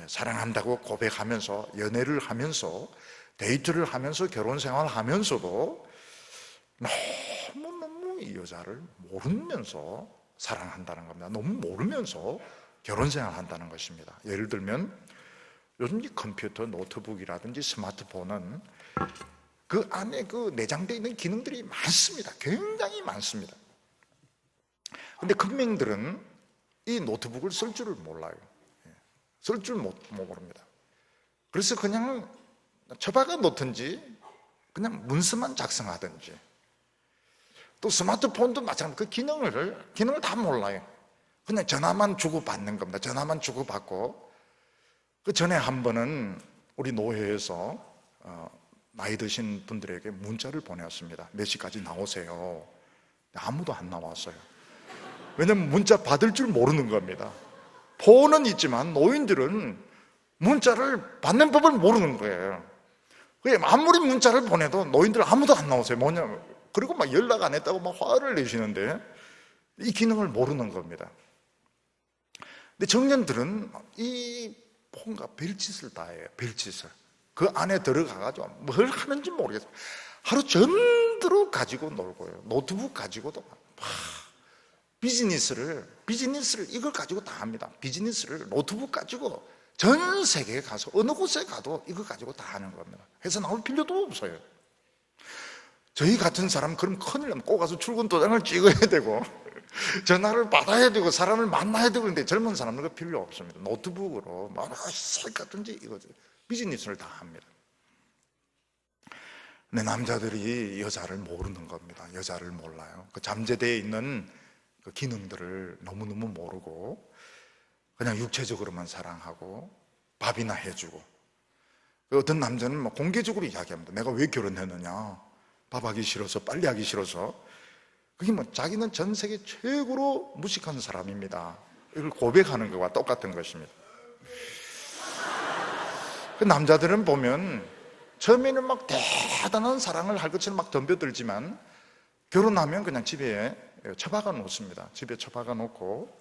사랑한다고 고백하면서, 연애를 하면서, 데이트를 하면서, 결혼생활을 하면서도 너무너무 이 여자를 모르면서 사랑한다는 겁니다. 너무 모르면서 결혼생활을 한다는 것입니다. 예를 들면 요즘 이 컴퓨터, 노트북이라든지 스마트폰은 그 안에 그 내장되어 있는 기능들이 많습니다. 굉장히 많습니다. 근데 금명들은 이 노트북을 쓸 줄을 몰라요. 쓸 줄 모릅니다. 그래서 그냥 처박아 놓든지 그냥 문서만 작성하든지, 또 스마트폰도 마찬가지로 그 기능을 다 몰라요. 그냥 전화만 주고받는 겁니다. 전화만 주고받고. 그 전에 한 번은 우리 노회에서 나이 드신 분들에게 문자를 보내왔습니다. 몇 시까지 나오세요. 아무도 안 나왔어요. 왜냐면 문자 받을 줄 모르는 겁니다. 폰은 있지만 노인들은 문자를 받는 법을 모르는 거예요. 아무리 문자를 보내도 노인들 아무도 안 나오세요. 뭐냐면, 그리고 막 연락 안 했다고 막 화를 내시는데 이 기능을 모르는 겁니다. 근데 청년들은 이 폰과 별짓을 다 해요. 별짓을. 그 안에 들어가가지고 뭘 하는지 모르겠어요. 하루 전두로 가지고 놀고요. 노트북 가지고도 비즈니스를 이걸 가지고 다 합니다. 비즈니스를 노트북 가지고 전 세계에 가서 어느 곳에 가도 이거 가지고 다 하는 겁니다. 해서 나올 필요도 없어요. 저희 같은 사람 그럼 큰일 나면 꼭 가서 출근 도장을 찍어야 되고 전화를 받아야 되고 사람을 만나야 되고, 그런데 젊은 사람은 그 필요 없습니다. 노트북으로 뭐 색 같은지 이거 비즈니스를 다 합니다. 근데 남자들이 여자를 모르는 겁니다. 여자를 몰라요. 그 잠재되어 있는 그 기능들을 너무너무 모르고 그냥 육체적으로만 사랑하고 밥이나 해주고, 어떤 남자는 막 공개적으로 이야기합니다. 내가 왜 결혼했느냐, 밥하기 싫어서, 빨리 하기 싫어서. 그게 뭐 자기는 전 세계 최고로 무식한 사람입니다, 이걸 고백하는 것과 똑같은 것입니다. 그 남자들은 보면 처음에는 막 대단한 사랑을 할 것처럼 막 덤벼들지만 결혼하면 그냥 집에 처박아 놓습니다. 집에 처박아 놓고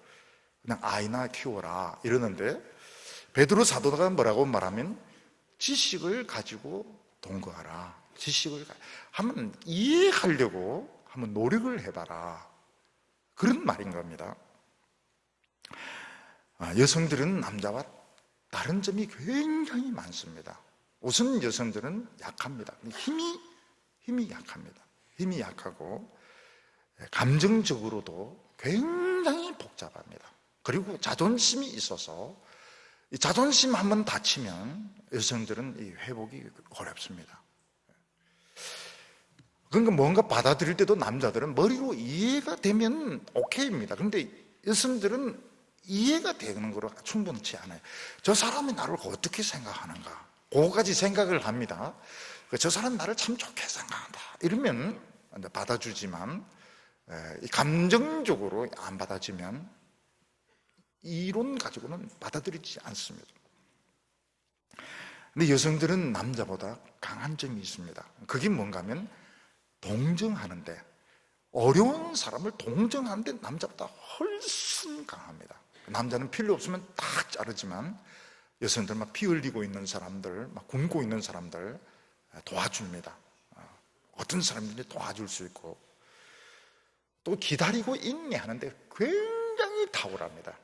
그냥 아이나 키워라 이러는데, 베드로 사도가 뭐라고 말하면 지식을 가지고 동거하라. 지식을 한번 이해하려고 한번 노력을 해봐라, 그런 말인 겁니다. 여성들은 남자와 다른 점이 굉장히 많습니다. 우선 여성들은 약합니다. 힘이 약합니다. 힘이 약하고 감정적으로도 굉장히 복잡합니다. 그리고 자존심이 있어서 이 자존심 한번 다치면 여성들은 이 회복이 어렵습니다. 그러니까 뭔가 받아들일 때도 남자들은 머리로 이해가 되면 오케이입니다. 그런데 여성들은 이해가 되는 거로 충분치 않아요. 저 사람이 나를 어떻게 생각하는가, 그거까지 생각을 합니다. 저 사람 나를 참 좋게 생각한다 이러면 받아주지만, 감정적으로 안 받아지면 이론 가지고는 받아들이지 않습니다. 근데 여성들은 남자보다 강한 점이 있습니다. 그게 뭔가 하면 동정하는데, 어려운 사람을 동정하는데 남자보다 훨씬 강합니다. 남자는 필요 없으면 딱 자르지만 여성들 막 피 흘리고 있는 사람들, 막 굶고 있는 사람들 도와줍니다. 어떤 사람들이 도와줄 수 있고, 또 기다리고 인내하는데 굉장히 탁월합니다.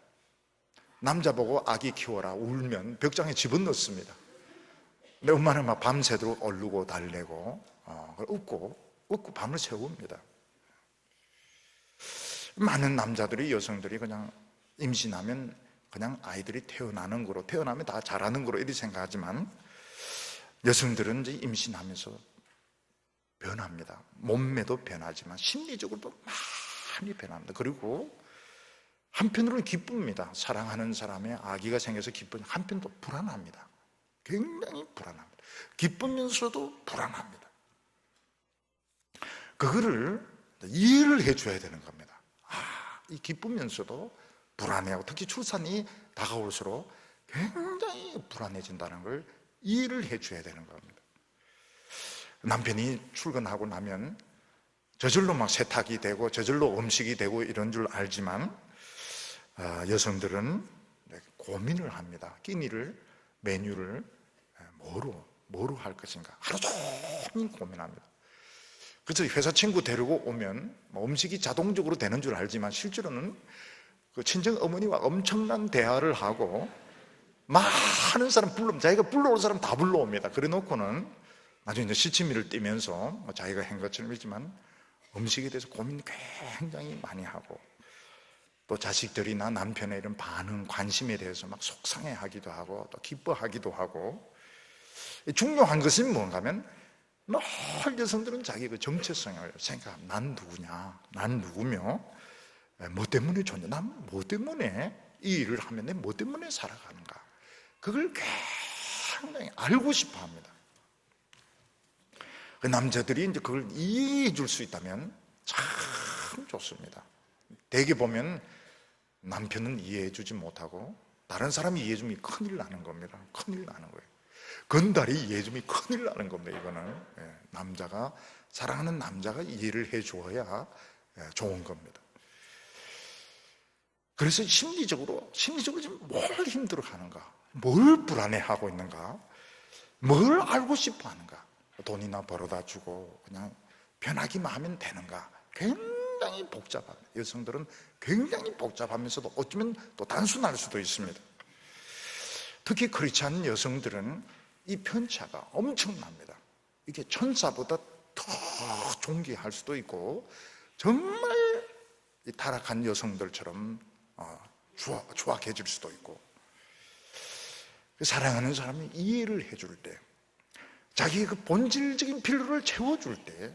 남자 보고 아기 키워라 울면 벽장에 집어넣습니다. 근데 엄마는 막 밤새도록 얼르고 달래고 웃고 밤을 새웁니다. 많은 남자들이, 여성들이 그냥 임신하면 그냥 아이들이 태어나는 거로, 태어나면 다 잘하는 거로 이렇게 생각하지만, 여성들은 이제 임신하면서 변합니다. 몸매도 변하지만 심리적으로도 많이 변합니다. 그리고 한편으로는 기쁩니다. 사랑하는 사람의 아기가 생겨서 기쁘니, 한편 또 불안합니다. 굉장히 불안합니다. 기쁘면서도 불안합니다. 그거를 이해를 해줘야 되는 겁니다. 이 기쁘면서도 불안해하고, 특히 출산이 다가올수록 굉장히 불안해진다는 걸 이해를 해줘야 되는 겁니다. 남편이 출근하고 나면 저절로 막 세탁이 되고 저절로 음식이 되고 이런 줄 알지만, 여성들은 고민을 합니다. 끼니를, 메뉴를 뭐로 할 것인가 하루 종일 고민합니다. 그래서 회사 친구 데리고 오면 음식이 자동적으로 되는 줄 알지만, 실제로는 그 친정 어머니와 엄청난 대화를 하고 많은 사람 자기가 불러올 사람 다 불러옵니다. 그래 놓고는 나중에 이제 시치미를 띠면서 자기가 한 것처럼 있지만 음식에 대해서 고민 굉장히 많이 하고, 또 자식들이나 남편의 이런 반응, 관심에 대해서 막 속상해하기도 하고 또 기뻐하기도 하고. 중요한 것은 뭔가 하면, 늘 여성들은 자기 그 정체성을 생각합니다. 난 누구냐, 난 누구며, 뭐 때문에 좋냐, 난 뭐 때문에 이 일을 하면 내 뭐 때문에 살아가는가, 그걸 굉장히 알고 싶어 합니다. 그 남자들이 이제 그걸 이해해 줄 수 있다면 참 좋습니다. 대개 보면 남편은 이해해 주지 못하고 다른 사람이 이해해 주면 큰일 나는 겁니다. 큰일 나는 거예요. 건달이 이해해 주면 큰일 나는 겁니다. 이거는 남자가, 사랑하는 남자가 이해를 해 주어야 좋은 겁니다. 그래서 심리적으로 지금 뭘 힘들어 하는가, 뭘 불안해하고 있는가, 뭘 알고 싶어 하는가, 돈이나 벌어다 주고 그냥 편하기만 하면 되는가, 굉장히 복잡합니다. 여성들은 굉장히 복잡하면서도 어쩌면 또 단순할 수도 있습니다. 특히 그렇지 않은 여성들은 이 편차가 엄청납니다. 이게 천사보다 더 존귀할 수도 있고, 정말 이 타락한 여성들처럼 추악해질 수도 있고. 사랑하는 사람이 이해를 해줄 때, 자기의 그 본질적인 필요를 채워줄 때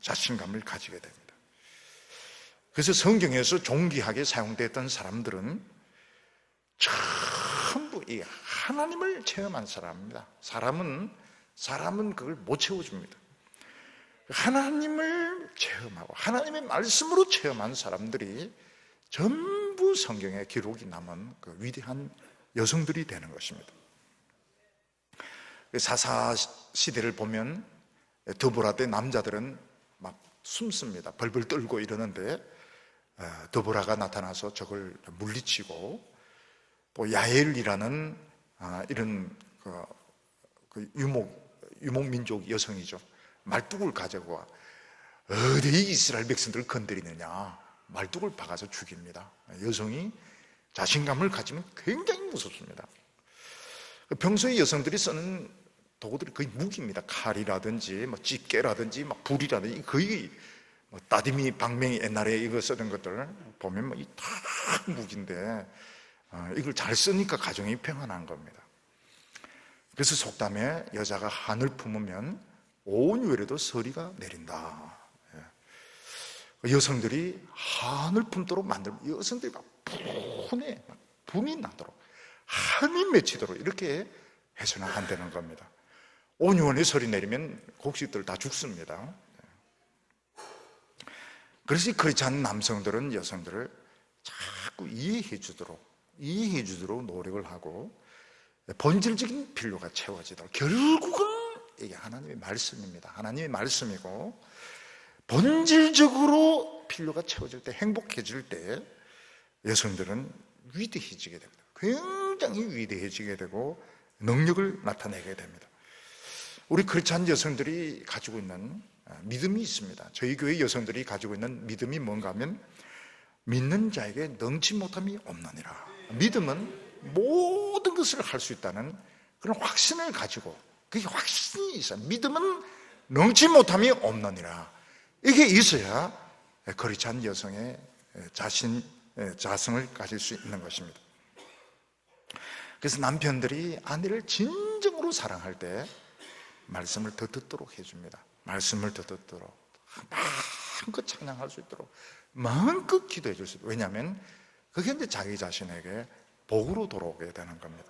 자신감을 가지게 됩니다. 그래서 성경에서 존귀하게 사용됐던 사람들은 전부 이 하나님을 체험한 사람입니다. 사람은 그걸 못 채워줍니다. 하나님을 체험하고 하나님의 말씀으로 체험한 사람들이 전부 성경에 기록이 남은 그 위대한 여성들이 되는 것입니다. 사사 시대를 보면 드보라 때 남자들은 막 숨습니다. 벌벌 떨고 이러는데, 드보라가 나타나서 적을 물리치고, 또 야엘이라는 이런 그 유목민족 여성이죠. 말뚝을 가지고 와, 어디 이스라엘 백성들을 건드리느냐, 말뚝을 박아서 죽입니다. 여성이 자신감을 가지면 굉장히 무섭습니다. 평소에 여성들이 쓰는 도구들이 거의 무기입니다. 칼이라든지 집게라든지 불이라든지, 거의 따디미, 방맹이 옛날에 이거 쓰던 것들 보면 이 다 무기인데, 이걸 잘 쓰니까 가정이 평안한 겁니다. 그래서 속담에 여자가 한을 품으면 온 유월에도 서리가 내린다. 여성들이 한을 품도록 만들면 여성들이 막 분이 나도록, 한이 맺히도록 이렇게 해서는 안 되는 겁니다. 온 유월에 서리 내리면 곡식들 다 죽습니다. 그래서 그렇지 않은 남성들은 여성들을 자꾸 이해해 주도록 노력을 하고, 본질적인 필요가 채워지도록, 결국은 이게 하나님의 말씀입니다. 하나님의 말씀이고, 본질적으로 필요가 채워질 때, 행복해질 때 여성들은 위대해지게 됩니다. 굉장히 위대해지게 되고 능력을 나타내게 됩니다. 우리 크리스찬 여성들이 가지고 있는 믿음이 있습니다. 저희 교회 여성들이 가지고 있는 믿음이 뭔가 하면, 믿는 자에게 능치 못함이 없느니라. 믿음은 모든 것을 할 수 있다는 그런 확신을 가지고, 그게 확신이 있어요. 믿음은 능치 못함이 없느니라. 이게 있어야 크리스찬 여성의 자성을 가질 수 있는 것입니다. 그래서 남편들이 아내를 진정으로 사랑할 때 말씀을 더 듣도록 해줍니다. 말씀을 더 듣도록, 마음껏 찬양할 수 있도록 마음껏 기도해 줄 수 있도록. 왜냐하면 그게 이제 자기 자신에게 복으로 돌아오게 되는 겁니다.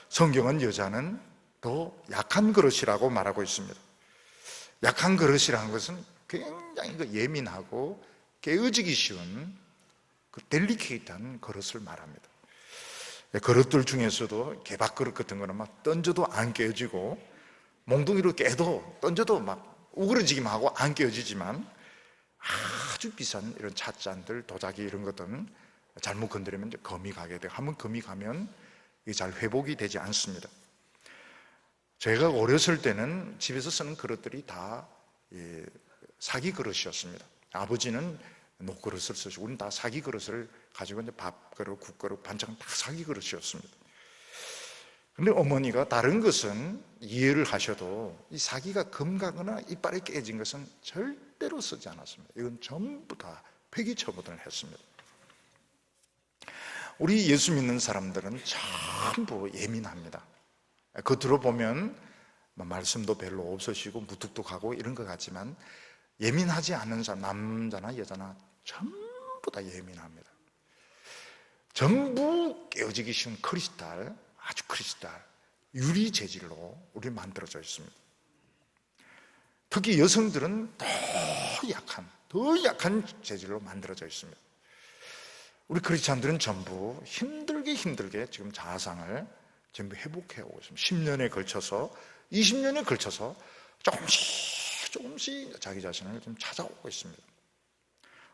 성경은 여자는 더 약한 그릇이라고 말하고 있습니다. 약한 그릇이라는 것은 굉장히 예민하고 깨어지기 쉬운 그 델리케이트한 그릇을 말합니다. 그릇들 중에서도 개밥그릇 같은 거는 막 던져도 안 깨어지고, 몽둥이로 깨도 던져도 막 우그러지기만 하고 안 깨어지지만, 아주 비싼 이런 찻잔들, 도자기 이런 것들은 잘못 건드리면 금이 가게 돼요. 한번 금이 가면 이게 잘 회복이 되지 않습니다. 제가 어렸을 때는 집에서 쓰는 그릇들이 다 사기 그릇이었습니다. 아버지는 녹그릇을 쓰시고, 우리는 다 사기 그릇을 가지고 이제 밥그릇, 국그릇, 반찬 다 사기 그릇이었습니다. 근데 어머니가 다른 것은 이해를 하셔도 이 사기가 금가거나 이빨이 깨진 것은 절대로 쓰지 않았습니다. 이건 전부 다 폐기처분을 했습니다. 우리 예수 믿는 사람들은 전부 예민합니다. 겉으로 보면 말씀도 별로 없으시고 무뚝뚝하고 이런 것 같지만, 예민하지 않은 사람, 남자나 여자나 전부 다 예민합니다. 전부 깨어지기 쉬운 크리스탈, 아주 크리스탈, 유리 재질로 우리 만들어져 있습니다. 특히 여성들은 더 약한 재질로 만들어져 있습니다. 우리 크리스찬들은 전부 힘들게 지금 자아상을 전부 회복해 오고 있습니다. 10년에 걸쳐서, 20년에 걸쳐서 조금씩 자기 자신을 좀 찾아오고 있습니다.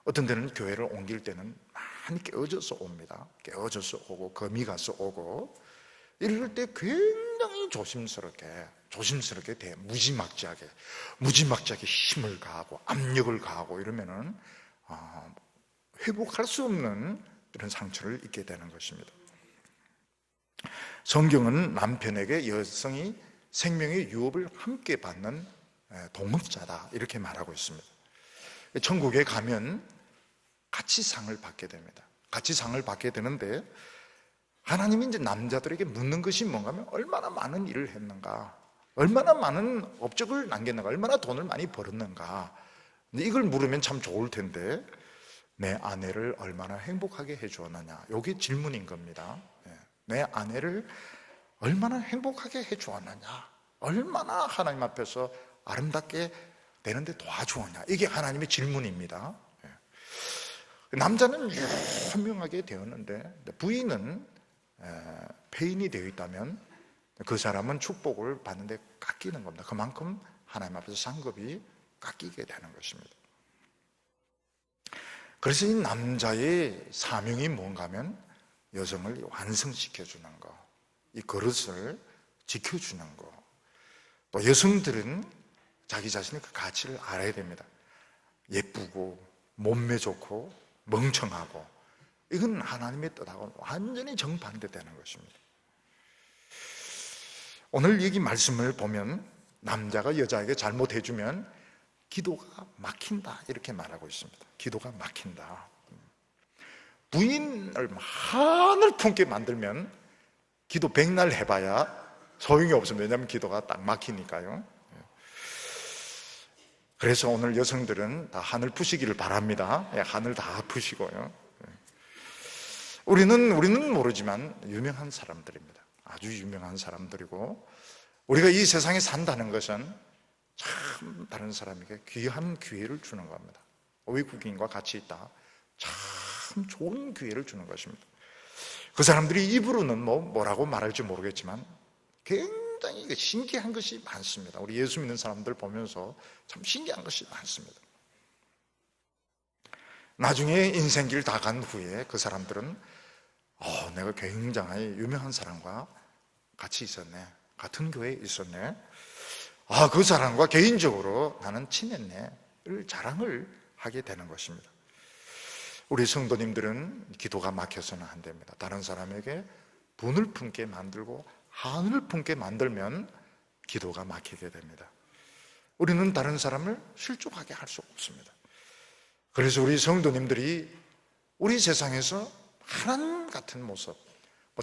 어떤 데는 교회를 옮길 때는 많이 깨어져서 옵니다. 깨어져서 오고, 금이 가서 오고, 이럴 때 굉장히 조심스럽게 무지막지하게 힘을 가하고 압력을 가하고 이러면은 회복할 수 없는 이런 상처를 입게 되는 것입니다. 성경은 남편에게 여성이 생명의 유업을 함께 받는 동업자다 이렇게 말하고 있습니다. 천국에 가면 같이 상을 받게 됩니다. 같이 상을 받게 되는데, 하나님이 이제 남자들에게 묻는 것이 뭔가 하면, 얼마나 많은 일을 했는가, 얼마나 많은 업적을 남겼는가, 얼마나 돈을 많이 벌었는가. 근데 이걸 물으면 참 좋을 텐데, 내 아내를 얼마나 행복하게 해주었느냐, 이게 질문인 겁니다. 내 아내를 얼마나 행복하게 해주었느냐, 얼마나 하나님 앞에서 아름답게 되는데 도와주었냐, 이게 하나님의 질문입니다. 남자는 현명하게 되었는데 부인은 폐인이 되어 있다면 그 사람은 축복을 받는데 깎이는 겁니다. 그만큼 하나님 앞에서 상급이 깎이게 되는 것입니다. 그래서 이 남자의 사명이 뭔가 하면, 여성을 완성시켜주는 거, 이 그릇을 지켜주는 거. 또 여성들은 자기 자신의 그 가치를 알아야 됩니다. 예쁘고 몸매 좋고 멍청하고, 이건 하나님의 뜻하고 완전히 정반대되는 것입니다. 오늘 여기 말씀을 보면, 남자가 여자에게 잘못해주면 기도가 막힌다 이렇게 말하고 있습니다. 기도가 막힌다. 부인을 한을 품게 만들면 기도 100날 해봐야 소용이 없습니다. 왜냐하면 기도가 딱 막히니까요. 그래서 오늘 여성들은 다 한을 푸시기를 바랍니다. 한을 다 푸시고요. 우리는 모르지만 유명한 사람들입니다. 아주 유명한 사람들이고, 우리가 이 세상에 산다는 것은 참 다른 사람에게 귀한 기회를 주는 겁니다. 외국인과 같이 있다, 참 좋은 기회를 주는 것입니다. 그 사람들이 입으로는 뭐라고 말할지 모르겠지만 굉장히 신기한 것이 많습니다. 우리 예수 믿는 사람들 보면서 참 신기한 것이 많습니다. 나중에 인생길 다 간 후에 그 사람들은 내가 굉장히 유명한 사람과 같이 있었네, 같은 교회에 있었네, 그 사람과 개인적으로 나는 친했네를 자랑을 하게 되는 것입니다. 우리 성도님들은 기도가 막혀서는 안 됩니다. 다른 사람에게 분을 품게 만들고 한을 품게 만들면 기도가 막히게 됩니다. 우리는 다른 사람을 실족하게 할 수 없습니다. 그래서 우리 성도님들이 우리 세상에서 하나님 같은 모습,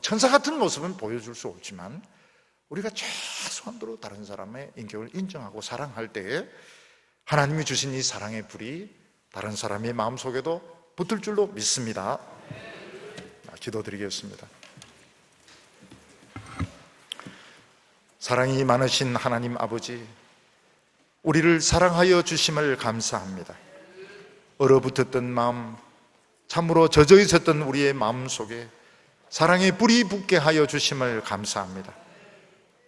천사 같은 모습은 보여줄 수 없지만 우리가 최소한도로 다른 사람의 인격을 인정하고 사랑할 때에 하나님이 주신 이 사랑의 불이 다른 사람의 마음속에도 붙을 줄로 믿습니다. 기도드리겠습니다. 사랑이 많으신 하나님 아버지, 우리를 사랑하여 주심을 감사합니다. 얼어붙었던 마음, 참으로 젖어 있었던 우리의 마음 속에 사랑의 불이 붙게 하여 주심을 감사합니다.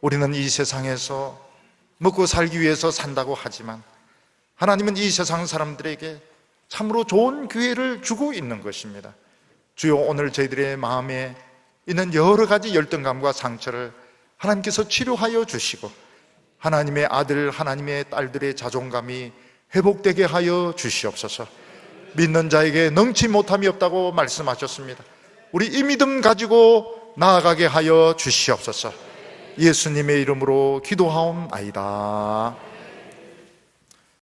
우리는 이 세상에서 먹고 살기 위해서 산다고 하지만 하나님은 이 세상 사람들에게 참으로 좋은 기회를 주고 있는 것입니다. 주여, 오늘 저희들의 마음에 있는 여러 가지 열등감과 상처를 하나님께서 치료하여 주시고 하나님의 아들, 하나님의 딸들의 자존감이 회복되게 하여 주시옵소서. 믿는 자에게 능치 못함이 없다고 말씀하셨습니다. 우리 이 믿음 가지고 나아가게 하여 주시옵소서. 예수님의 이름으로 기도하옵나이다.